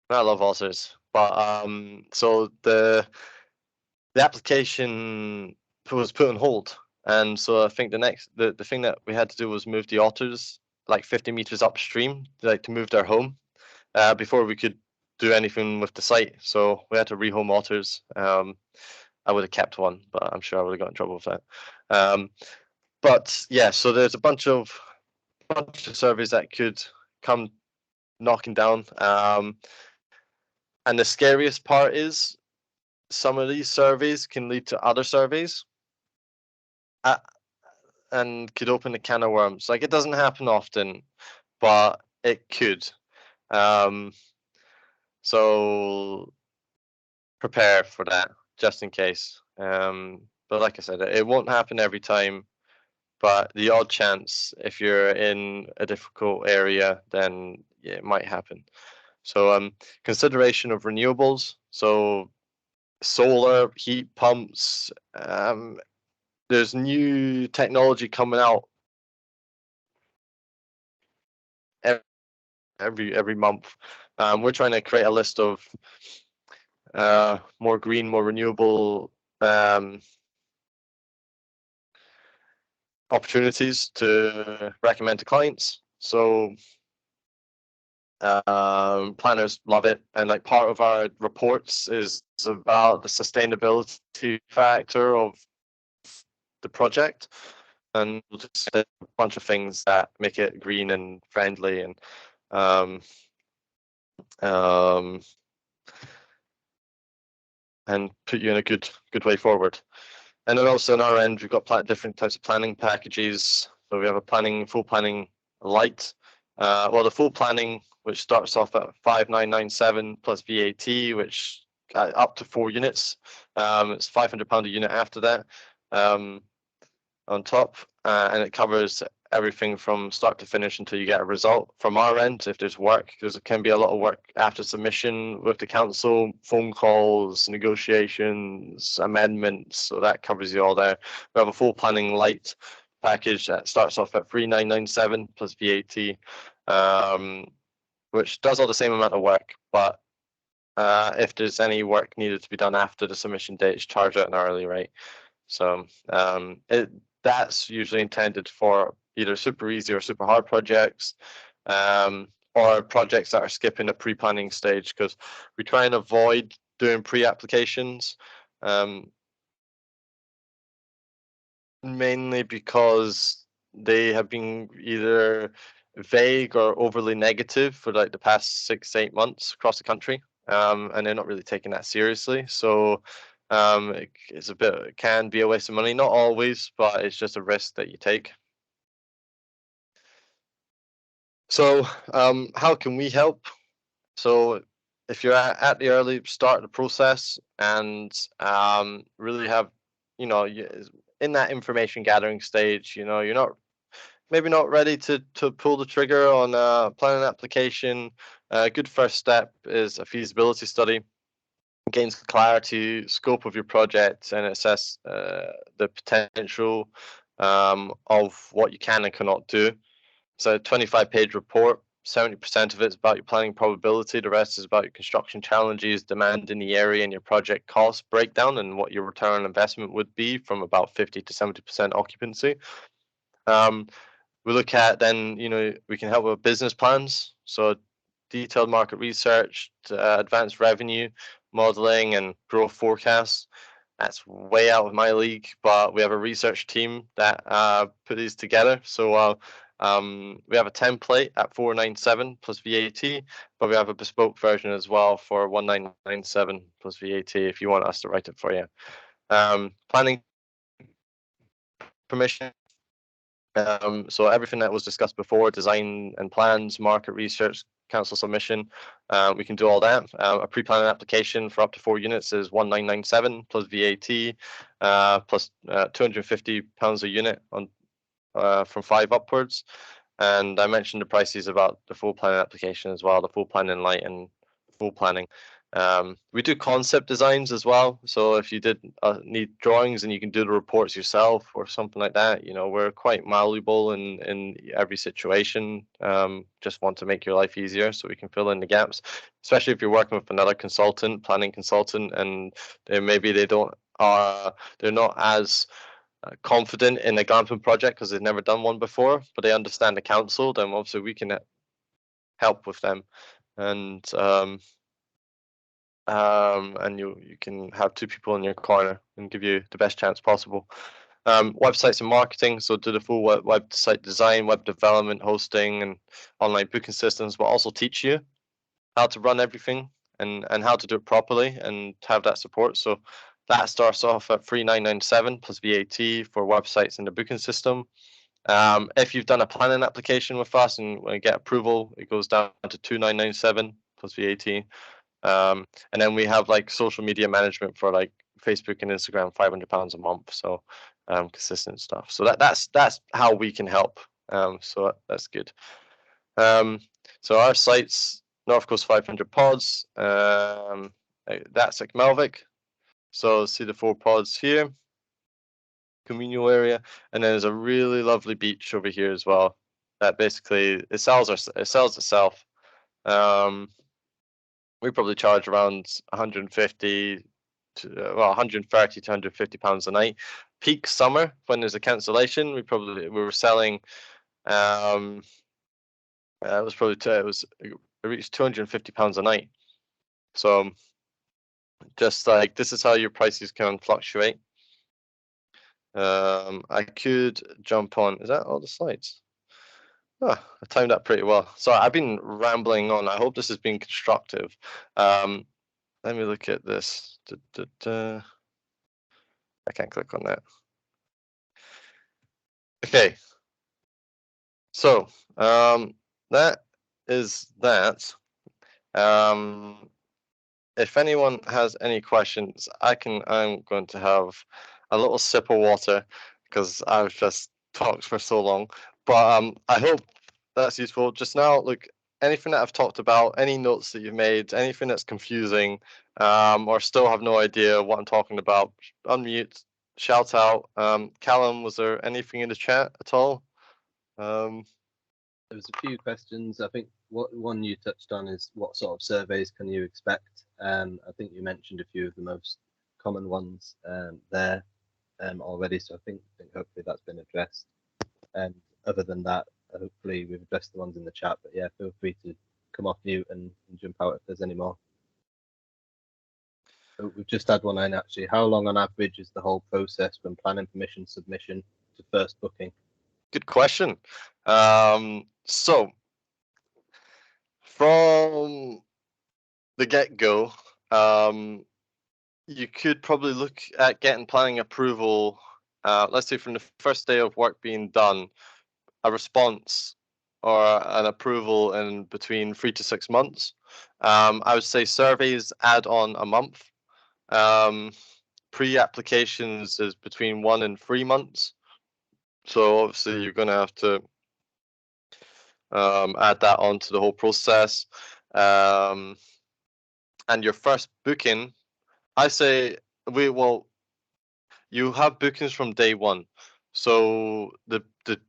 I love otters, but so the application was put on hold, and so I think the thing that we had to do was move the otters like 50 meters upstream, like to move their home, before we could do anything with the site. So we had to rehome otters. I would have kept one, but I'm sure I would have got in trouble with that. But yeah, so there's a bunch of surveys that could come knocking down. And the scariest part is some of these surveys can lead to other surveys, and could open a can of worms. Like, it doesn't happen often, but it could. So prepare for that just in case. But like I said, it won't happen every time, but the odd chance, if you're in a difficult area, then yeah, it might happen. So consideration of renewables, so solar, heat pumps. There's new technology coming out every month. We're trying to create a list of more green, more renewable opportunities to recommend to clients. So planners love it, and like part of our reports is about the sustainability factor of the project, and we'll just say a bunch of things that make it green and friendly, and put you in a good way forward. And then also on our end, we've got different types of planning packages. So we have a full planning light. Well, the full planning, which starts off at 5,997 plus VAT, which up to 4 units. It's £500 a unit after that, on top, and it covers everything from start to finish until you get a result. From our end, if there's work, there can be a lot of work after submission with the council, phone calls, negotiations, amendments. So that covers you all there. We have a full planning light package that starts off at 3,997 plus VAT, which does all the same amount of work, but if there's any work needed to be done after the submission date, it's charged at an hourly rate. So that's usually intended for either super easy or super hard projects, or projects that are skipping a pre-planning stage, because we try and avoid doing pre-applications, mainly because they have been either vague or overly negative for like the past 6 to 8 months across the country, and they're not really taking that seriously. So it can be a waste of money, not always, but it's just a risk that you take. So how can we help? So if you're at the early start of the process and really have, in that information gathering stage, you're not maybe not ready to pull the trigger on a planning application, a good first step is a feasibility study. Gains clarity, scope of your project, and assess the potential of what you can and cannot do. So, 25-page report. 70% of it is about your planning probability. The rest is about your construction challenges, demand in the area, and your project cost breakdown, and what your return on investment would be from about 50 to 70% occupancy. We look at then, we can help with business plans. So detailed market research, advanced revenue modeling, and growth forecasts. That's way out of my league, but we have a research team that put these together. So we have a template at 497 plus VAT, but we have a bespoke version as well for 1997 plus VAT if you want us to write it for you. Planning permission. So everything that was discussed before, design and plans, market research, council submission, we can do all that. A pre-planning application for up to 4 units is 1997 plus VAT, plus £250 a unit on from 5 upwards. And I mentioned the prices about the full planning application as well, the full planning light and full planning. We do concept designs as well. So if you did need drawings and you can do the reports yourself or something like that, we're quite malleable in every situation. Just want to make your life easier so we can fill in the gaps, especially if you're working with another planning consultant, and they're not as confident in a glamping project because they've never done one before, but they understand the council. Then obviously we can help with them, and you can have 2 people in your corner and give you the best chance possible. Websites and marketing, so do the full website design, web development, hosting, and online booking systems, but also teach you how to run everything and how to do it properly and have that support. So that starts off at 3,997 plus VAT for websites and the booking system. If you've done a planning application with us and get approval, it goes down to 2,997 plus VAT. And then we have like social media management for like Facebook and Instagram, £500 a month. So consistent stuff. So that's how we can help. So that's good. So our sites, North Coast 500 pods. That's like Melvick. So see the 4 pods here, communal area, and then there's a really lovely beach over here as well. That basically it sells itself. We probably charge around 130 to £150 a night. Peak summer when there's a cancellation, we were selling. It reached £250 a night. So just like this is how your prices can fluctuate. I could jump on. Is that all the slides? Oh, I timed that pretty well. Sorry, I've been rambling on. I hope this has been constructive. Let me look at this. I can't click on that. Okay. So that is that. If anyone has any questions, I'm going to have a little sip of water because I've just talked for so long. But I hope that's useful. Just now, look, anything that I've talked about, any notes that you've made, anything that's confusing, or still have no idea what I'm talking about, unmute, shout out. Callum, was there anything in the chat at all? There was a few questions. I think what one you touched on is what sort of surveys can you expect? I think you mentioned a few of the most common ones there already. So I think hopefully that's been addressed. And other than that, hopefully we've addressed the ones in the chat. But yeah, feel free to come off mute and jump out if there's any more. So we've just had one in actually. How long on average is the whole process from planning permission submission to first booking? Good question. So from the get-go, you could probably look at getting planning approval, let's say from the first day of work being done, a response or an approval in between 3 to 6 months. I would say surveys add on a month. Pre-applications is between 1 and 3 months. So obviously you're going to have to add that on to the whole process. And your first booking, I say, you have bookings from day one. So the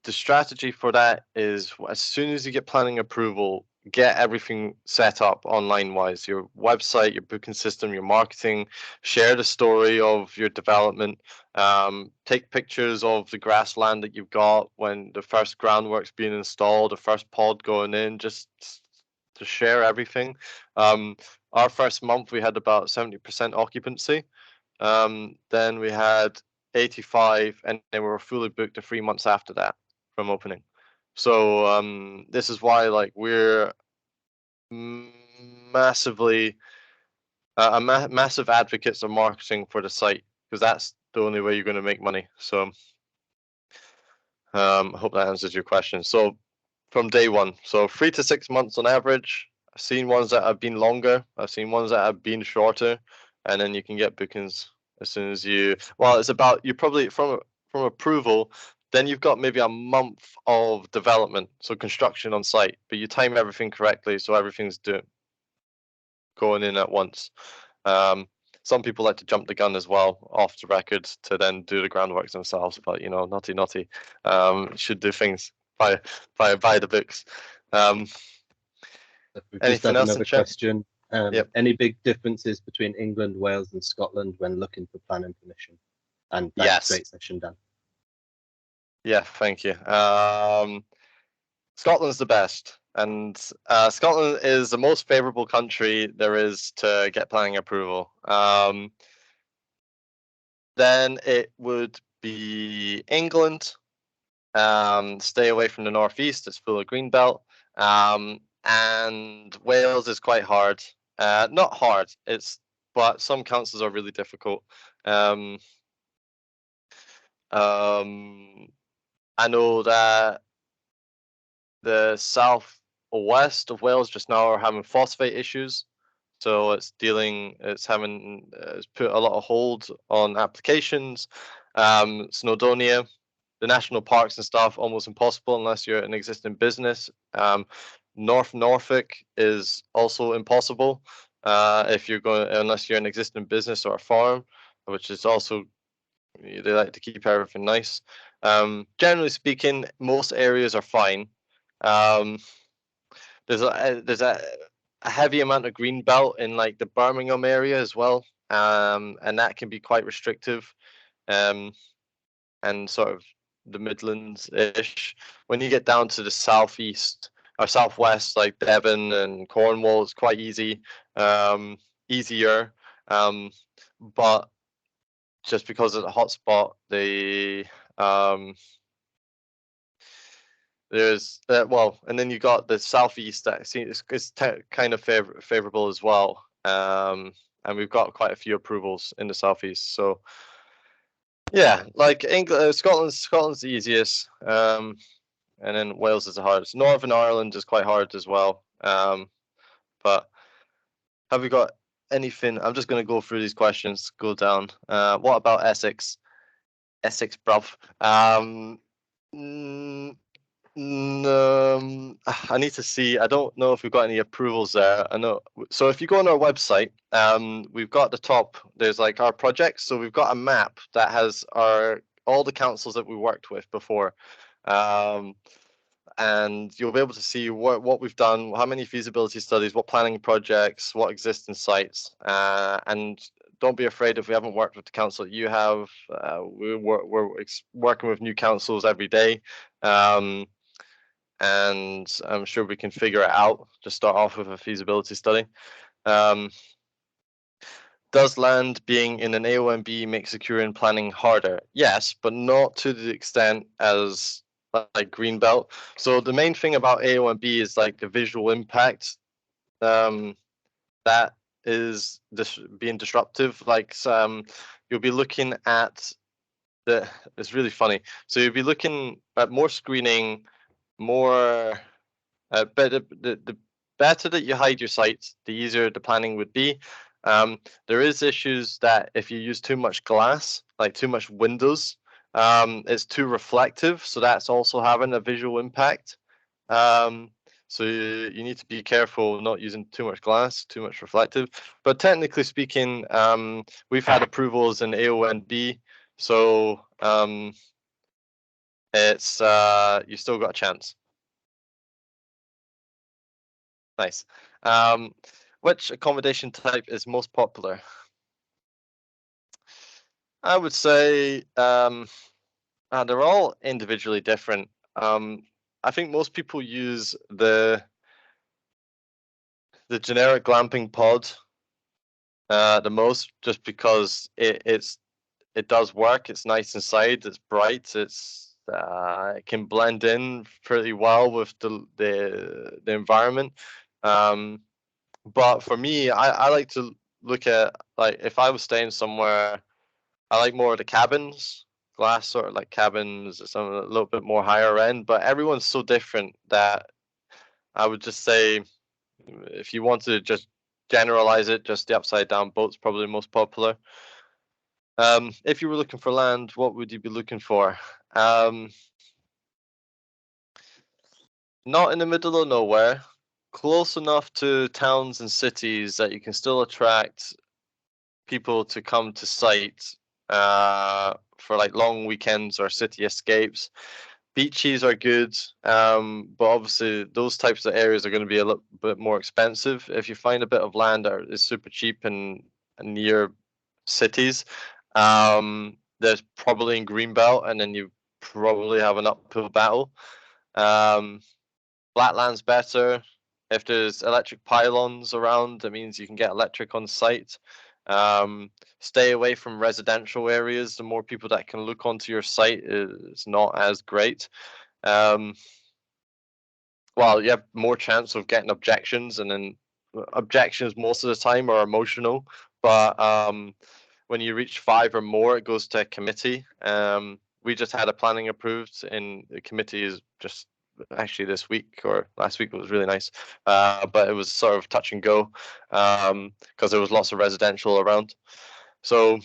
strategy for that is as soon as you get planning approval, get everything set up online wise, your website, your booking system, your marketing, share the story of your development, take pictures of the grassland that you've got when the first groundwork's being installed, the first pod going in, just to share everything. Our first month we had about 70% occupancy. Then we had 85, and then we were fully booked the 3 months after that from opening. So this is why we're massively massive advocates of marketing for the site, because that's the only way you're going to make money. So I hope that answers your question. So from day one, so 3 to 6 months on average. I've seen ones that have been longer. I've seen ones that have been shorter, and then you can get bookings as soon as you. Well, it's about you probably from approval. Then you've got maybe a month of development, so construction on site, but you time everything correctly, so everything's going in at once. Some people like to jump the gun as well off the record to then do the groundworks themselves, but naughty. Should do things by the books. We've just Anything had else in another chat? question. Yep. Any big differences between England, Wales, and Scotland when looking for planning permission? And thanks, Yes. great session, Dan. Yeah, thank you. Scotland's the best, and Scotland is the most favourable country there is to get planning approval. Then it would be England. Stay away from the northeast; it's full of green belt. And Wales is quite hard. Not hard. But some councils are really difficult. I know that the south or west of Wales just now are having phosphate issues, so it's put a lot of hold on applications. Snowdonia, the national parks and stuff, almost impossible unless you're an existing business. North Norfolk is also impossible unless you're an existing business or a farm, which is also, they like to keep everything nice. Generally speaking, most areas are fine. There's a heavy amount of green belt in the Birmingham area as well, and that can be quite restrictive, and sort of the Midlands-ish. When you get down to the southeast or southwest, like Devon and Cornwall, it's quite easier. But just because of the hotspot, there's and then you got the southeast that seems kind of favorable as well. And we've got quite a few approvals in the southeast. So yeah, England, Scotland's the easiest. And then Wales is the hardest. Northern Ireland is quite hard as well. But have we got anything? I'm just going to go through these questions, go down. What about Essex? Essex, bruv. I need to see. I don't know if we've got any approvals there. I know. So if you go on our website, we've got at the top. There's like our projects. So we've got a map that has all the councils that we worked with before, and you'll be able to see what we've done, how many feasibility studies, what planning projects, what existing sites, and don't be afraid if we haven't worked with the council that you have. We're working with new councils every day. And I'm sure we can figure it out. Just start off with a feasibility study. Does land being in an AONB make securing planning harder? Yes, but not to the extent as like Greenbelt. So the main thing about AONB is like the visual impact. That is being disruptive. Like you'll be looking at it's really funny. So you'll be looking at more screening, more but the better that you hide your sites, the easier the planning would be. There is issues that if you use too much glass, like too much windows, it's too reflective. So that's also having a visual impact. So you need to be careful not using too much glass, too much reflective. But technically speaking, we've had approvals in AONB, so it's you still got a chance. Nice. Which accommodation type is most popular? I would say they're all individually different. I think most people use the generic glamping pod the most, just because it does work. It's nice inside. It's bright. It can blend in pretty well with the environment. But for me, I like to look at, like, if I was staying somewhere, I like more of the cabins, glass sort of like cabins, or something a little bit more higher end. But everyone's so different that I would just say, if you want to just generalize it, just the upside down boat's probably the most popular. If you were looking for land, what would you be looking for? Not in the middle of nowhere, close enough to towns and cities that you can still attract people to come to site for like long weekends or city escapes. Beaches are good, but obviously those types of areas are going to be a little bit more expensive. If you find a bit of land that is super cheap and near cities, there's probably in Greenbelt, and then you probably have an uphill battle. Flatland's better. If there's electric pylons around, that means you can get electric on site. Stay away from residential areas. The more people that can look onto your site is not as great. Well, you have more chance of getting objections, and then objections most of the time are emotional. But when you reach 5 or more, it goes to a committee. We just had a planning approved, and the committee is just actually this week or last week. It was really nice, but it was sort of touch and go because there was lots of residential around. So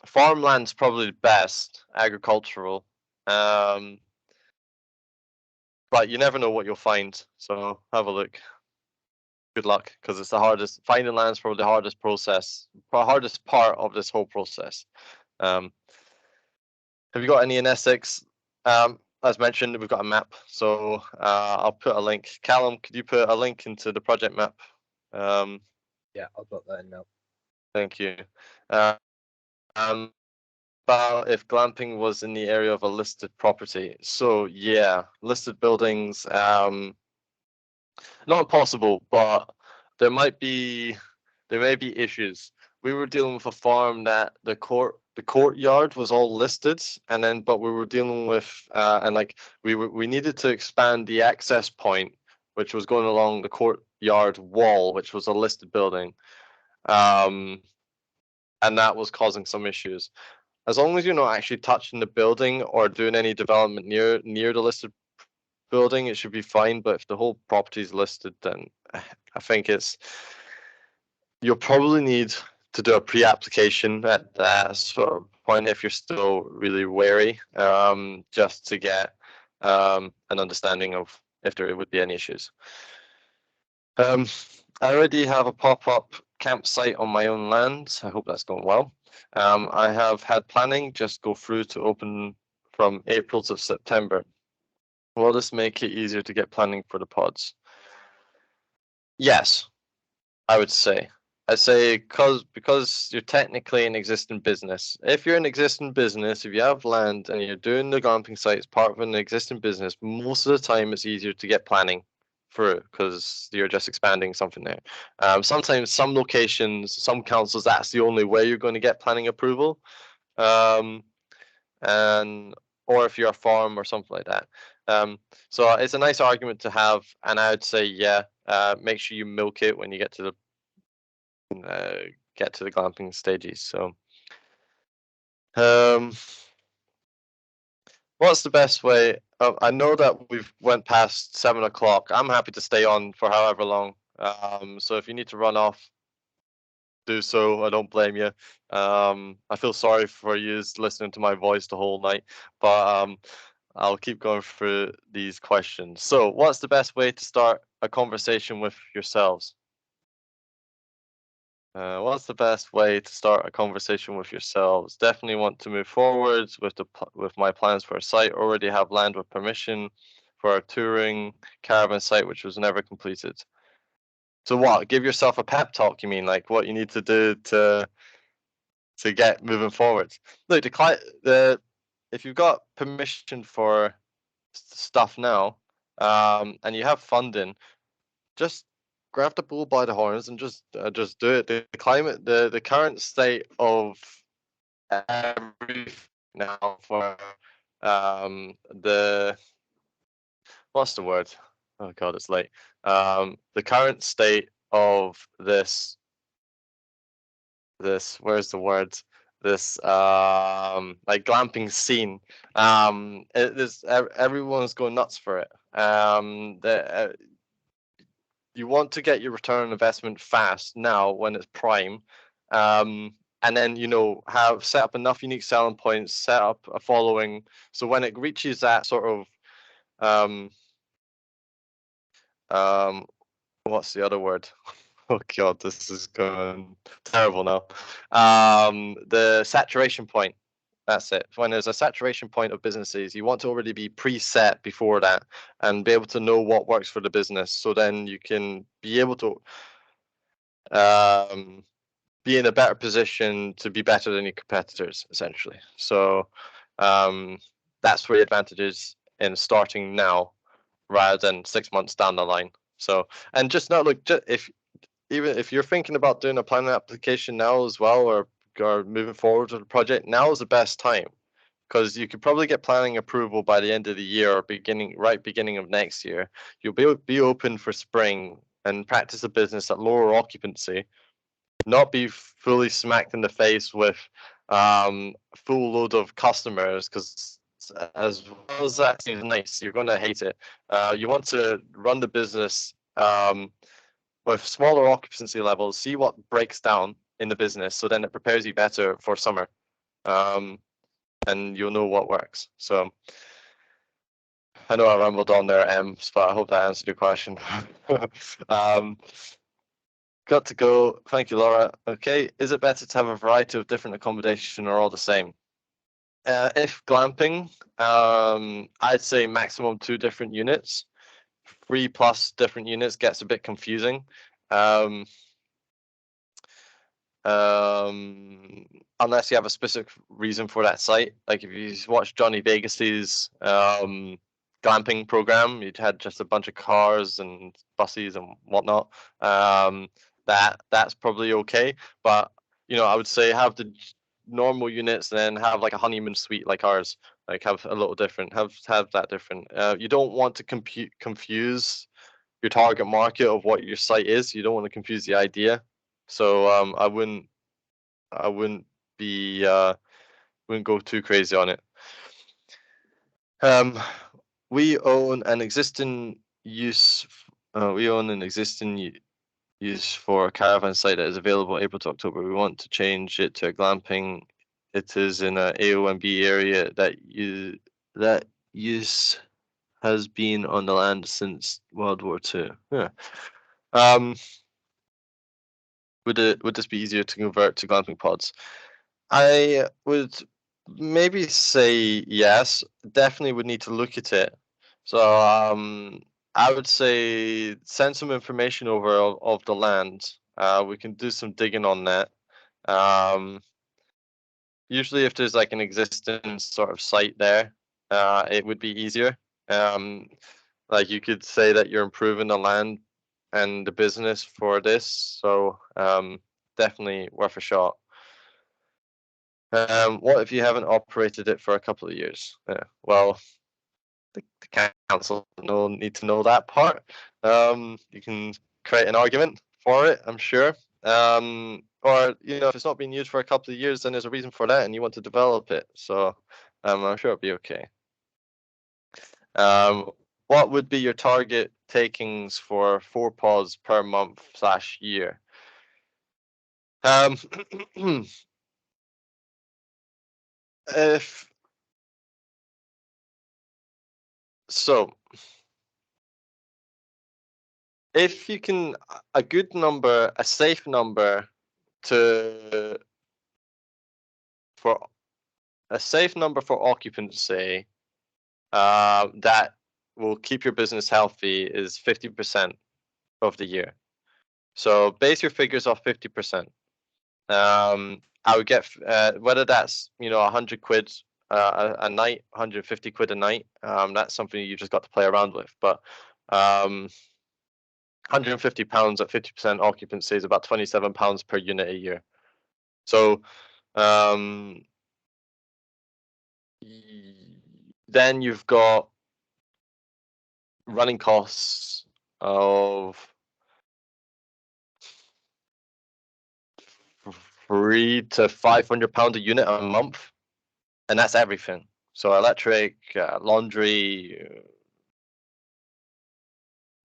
farmland's probably the best, agricultural, but you never know what you'll find. So have a look. Good luck, because it's the hardest. Finding land's probably the hardest part of this whole process. Have you got any in Essex? As mentioned, we've got a map, so I'll put a link. Callum, could you put a link into the project map? Yeah, I'll drop that in now. Thank you. About if glamping was in the area of a listed property. So yeah, listed buildings. Not impossible, but there may be issues. We were dealing with a farm that the courtyard was all listed, and then but we were dealing with and like we needed to expand the access point, which was going along the courtyard wall, which was a listed building, and that was causing some issues. As long as you're not actually touching the building or doing any development near the listed building, it should be fine. But if the whole property is listed, then I think you'll probably need to do a pre-application at that sort of point if you're still really wary, just to get an understanding of if there would be any issues. I already have a pop-up campsite on my own land. I hope that's going well. I have had planning just go through to open from April to September. Will this make it easier to get planning for the pods? Yes, I would say. I say because you're technically an existing business. If you're an existing business, if you have land and you're doing the glamping site as part of an existing business, most of the time it's easier to get planning for it because you're just expanding something there. Sometimes some locations, some councils, that's the only way you're going to get planning approval. And or if you're a farm or something like that. So it's a nice argument to have, and I would say, yeah, make sure you milk it when you get to the glamping stages. So, what's the best way? I know that we've went past 7 o'clock. I'm happy to stay on for however long. So if you need to run off, do so. I don't blame you. I feel sorry for you listening to my voice the whole night, but I'll keep going through these questions. So, what's the best way to start a conversation with yourselves? What's the best way to start a conversation with yourselves? Definitely want to move forwards with my plans for a site. Already have land with permission for a touring caravan site, which was never completed. So what? Give yourself a pep talk. You mean like what you need to do to get moving forward? Look, if you've got permission for stuff now, and you have funding, just grab the bull by the horns and just do it. The current state of everything now for the what's the word? Oh God, it's late. The current state of this where's the word? This like glamping scene. Everyone's going nuts for it. You want to get your return on investment fast now when it's prime, and then have set up enough unique selling points, set up a following, so when it reaches that sort of what's the other word? Oh God, this is going terrible now. The saturation point. That's it. When there's a saturation point of businesses, you want to already be preset before that and be able to know what works for the business. So then you can be able to be in a better position to be better than your competitors, essentially. So that's where the advantage is in starting now rather than 6 months down the line. So, and just not look, even if you're thinking about doing a planning application now as well, or moving forward with the project, now is the best time because you could probably get planning approval by the end of the year or beginning of next year. You'll be open for spring and practice a business at lower occupancy, not be fully smacked in the face with full load of customers, because as well as that seems nice, you're going to hate it. You want to run the business with smaller occupancy levels, see what breaks down in the business, so then it prepares you better for summer, and you'll know what works. So I know I rambled on there, but I hope that answered your question. Got to go. Thank you, Laura. Okay, is it better to have a variety of different accommodation or all the same? If glamping, I'd say maximum 2 different units. 3+ different units gets a bit confusing. Unless you have a specific reason for that site. Like if you watch Johnny Vegas's glamping program, you'd had just a bunch of cars and buses and whatnot. That's probably okay, but I would say have the normal units and then have like a honeymoon suite like ours. Like have a little different, have that different. You don't want to confuse your target market of what your site is. You don't want to confuse the idea. So I wouldn't be wouldn't go too crazy on it. We own an existing use. We own an existing use for a caravan site that is available April to October. We want to change it to a glamping. It is in a AOMB area that use has been on the land since World War II. Yeah. Would this be easier to convert to glamping pods? I would maybe say yes. Definitely would need to look at it. So I would say send some information over of the land. We can do some digging on that. Usually, if there's like an existing sort of site there, it would be easier. Like you could say that you're improving the land and the business for this. So definitely worth a shot. What if you haven't operated it for a couple of years? Well, the council no need to know that part. You can create an argument for it, I'm sure. Or if it's not being used for a couple of years, then there's a reason for that, and you want to develop it. So I'm sure it'll be okay. What would be your target takings for 4 pods per month / year? If so, if you can, a good number, a safe number for occupancy that will keep your business healthy is 50% of the year. So base your figures off 50%. I would get whether that's 100 quid a night, 150 quid a night. That's something you just got to play around with. But 150 pounds at 50% occupancy is about 27 pounds per unit a year. So then you've got running costs of £300 to £500 a unit a month, and that's everything. So electric, laundry,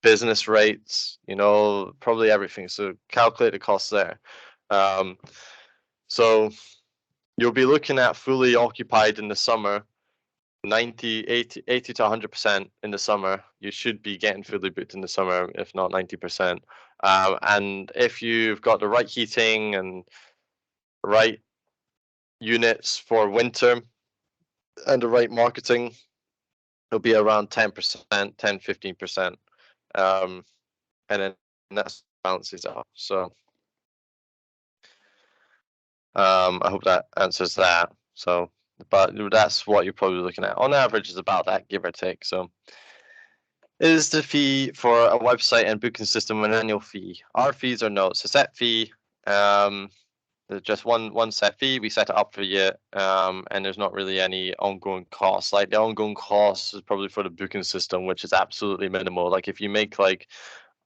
business rates, probably everything. So calculate the costs there. So you'll be looking at fully occupied in the summer, 80 to 100% in the summer. You should be getting fully booked in the summer, if not 90%. And if you've got the right heating and right units for winter and the right marketing, it'll be around 10%, 10, 15%. And then that balances out. So I hope that answers that. So, but that's what you're probably looking at. On average, is about that, give or take. So, is the fee for a website and booking system an annual fee? Our fees are no. It's a set fee. There's just one set fee. We set it up for you, and there's not really any ongoing costs. Like the ongoing cost is probably for the booking system, which is absolutely minimal. Like if you make like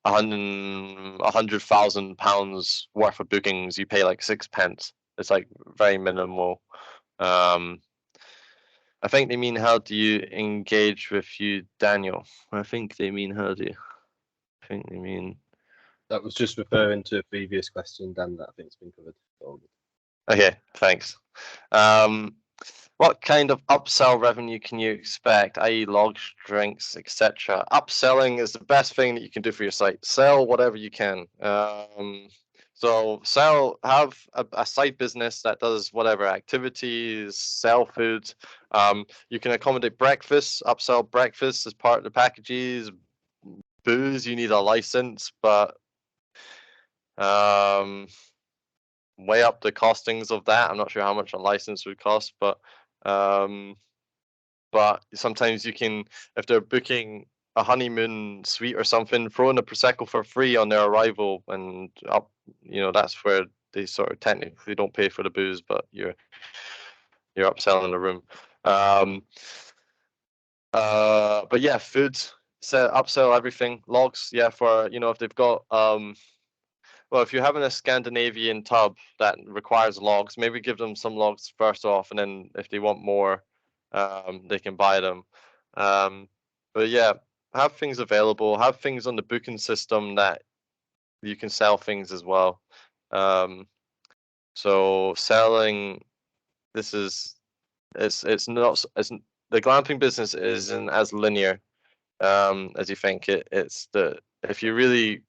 £100,000 worth of bookings, you pay like 6p. It's like very minimal. I think they mean how do you engage with you, Daniel? I think they mean how do you? I think they mean. That was just referring to a previous question, Dan, that I think's been covered. Okay, thanks. What kind of upsell revenue can you expect, i.e. logs, drinks, etc.? Upselling is the best thing that you can do for your site. Sell whatever you can. So have a side business that does whatever activities, sell food. You can accommodate breakfast, upsell breakfast as part of the packages. Booze, you need a license, but weigh up the costings of that. I'm not sure how much a license would cost, but sometimes you can, if they're booking a honeymoon suite or something, throw in a prosecco for free on their arrival, and that's where they sort of technically don't pay for the booze, but you're upselling the room. But yeah, food, upsell everything. Logs, yeah, for if they've got well, if you're having a Scandinavian tub that requires logs, maybe give them some logs first off, and then if they want more, they can buy them. But yeah, have things available. Have things on the booking system that you can sell things as well. So selling, it's not the glamping business isn't as linear. as you think. If you really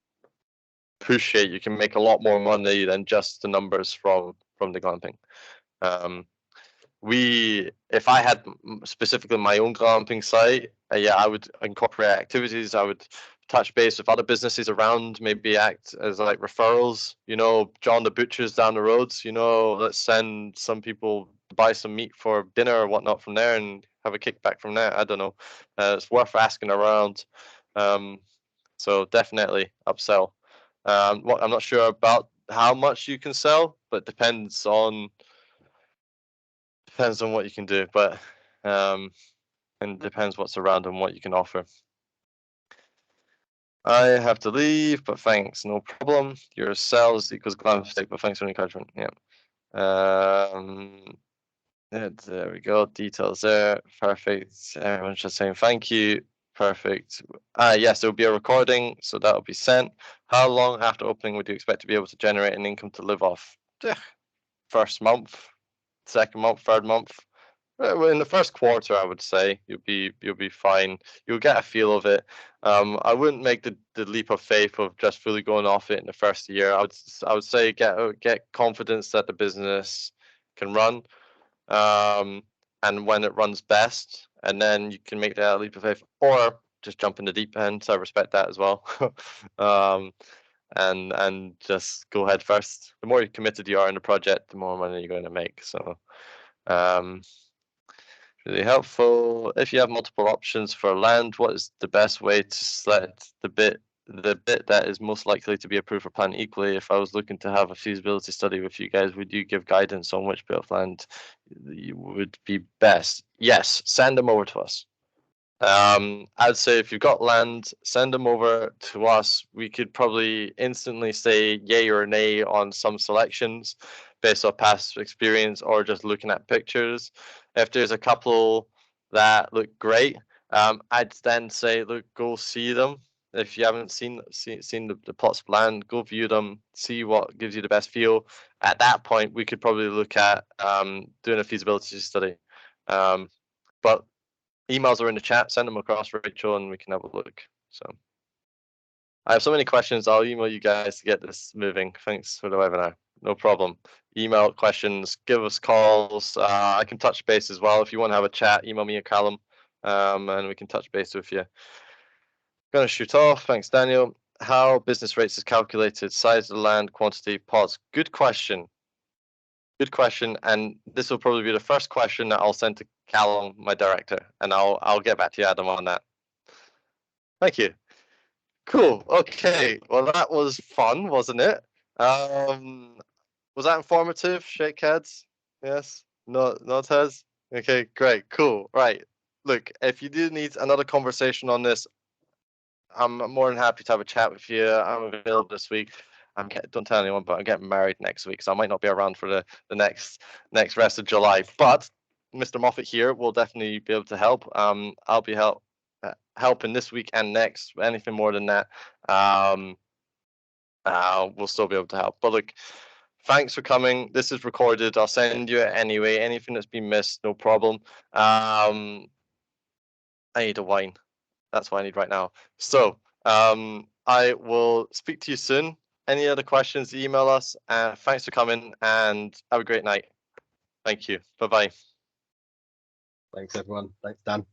push it, you can make a lot more money than just the numbers from the glamping. If I had specifically my own glamping site, yeah, I would incorporate activities. I would touch base with other businesses around, maybe act as like referrals. John the butcher's down the roads. Let's send some people to buy some meat for dinner or whatnot from there, and have a kickback from there. I don't know. It's worth asking around. So definitely upsell. I'm not sure about how much you can sell, but depends on what you can do, but and depends what's around and what you can offer. I have to leave, but thanks, no problem. Your sales equals Glampitect, but thanks for the encouragement. Yeah. There we go. Details there. Perfect. Everyone's just saying thank you. Perfect. Yes, there will be a recording, so that will be sent. How long after opening would you expect to be able to generate an income to live off? First month, second month, third month. Well, in the first quarter, I would say you'll be fine. You'll get a feel of it. I wouldn't make the leap of faith of just fully going off it in the first year. I would say get confidence that the business can run, and when it runs best, and then you can make that leap of faith, or just jump in the deep end. So I respect that as well. And just go head first. The more committed you are in the project, the more money you're going to make. So. Really helpful. If you have multiple options for land, what is the best way to select the bit that is most likely to be approved for plan equally? If I was looking to have a feasibility study with you guys, would you give guidance on which bit of land would be best? Yes, send them over to us. I'd say if you've got land, send them over to us. We could probably instantly say yay or nay on some selections based on past experience or just looking at pictures. If there's a couple that look great, I'd then say, look, go see them. If you haven't seen the plots of land, go view them, see what gives you the best feel. At that point, we could probably look at doing a feasibility study. But emails are in the chat. Send them across, Rachel, and we can have a look. So I have so many questions. I'll email you guys to get this moving. Thanks for the webinar. No problem. Email questions, give us calls. I can touch base as well. If you want to have a chat, email me or Callum, and we can touch base with you. Going to shoot off. Thanks, Daniel. How business rates is calculated? Size of the land, quantity, pods. Good question. Good question, and this will probably be the first question that I'll send to Callum, my director, and I'll get back to you, Adam, on that. Thank you. Cool. Okay. Well, that was fun, wasn't it? Was that informative? Shake heads. Yes. No heads. Okay. Great. Cool. Right. Look, if you do need another conversation on this, I'm more than happy to have a chat with you. I'm available this week. Don't tell anyone, but I'm getting married next week, so I might not be around for the next rest of July. But Mr. Moffat here will definitely be able to help. I'll be helping this week and next. Anything more than that, we'll still be able to help. But look, thanks for coming. This is recorded. I'll send you it anyway. Anything that's been missed, no problem. I need a wine. That's what I need right now. So I will speak to you soon. Any other questions, email us. Thanks for coming and have a great night. Thank you. Bye-bye. Thanks, everyone. Thanks, Dan.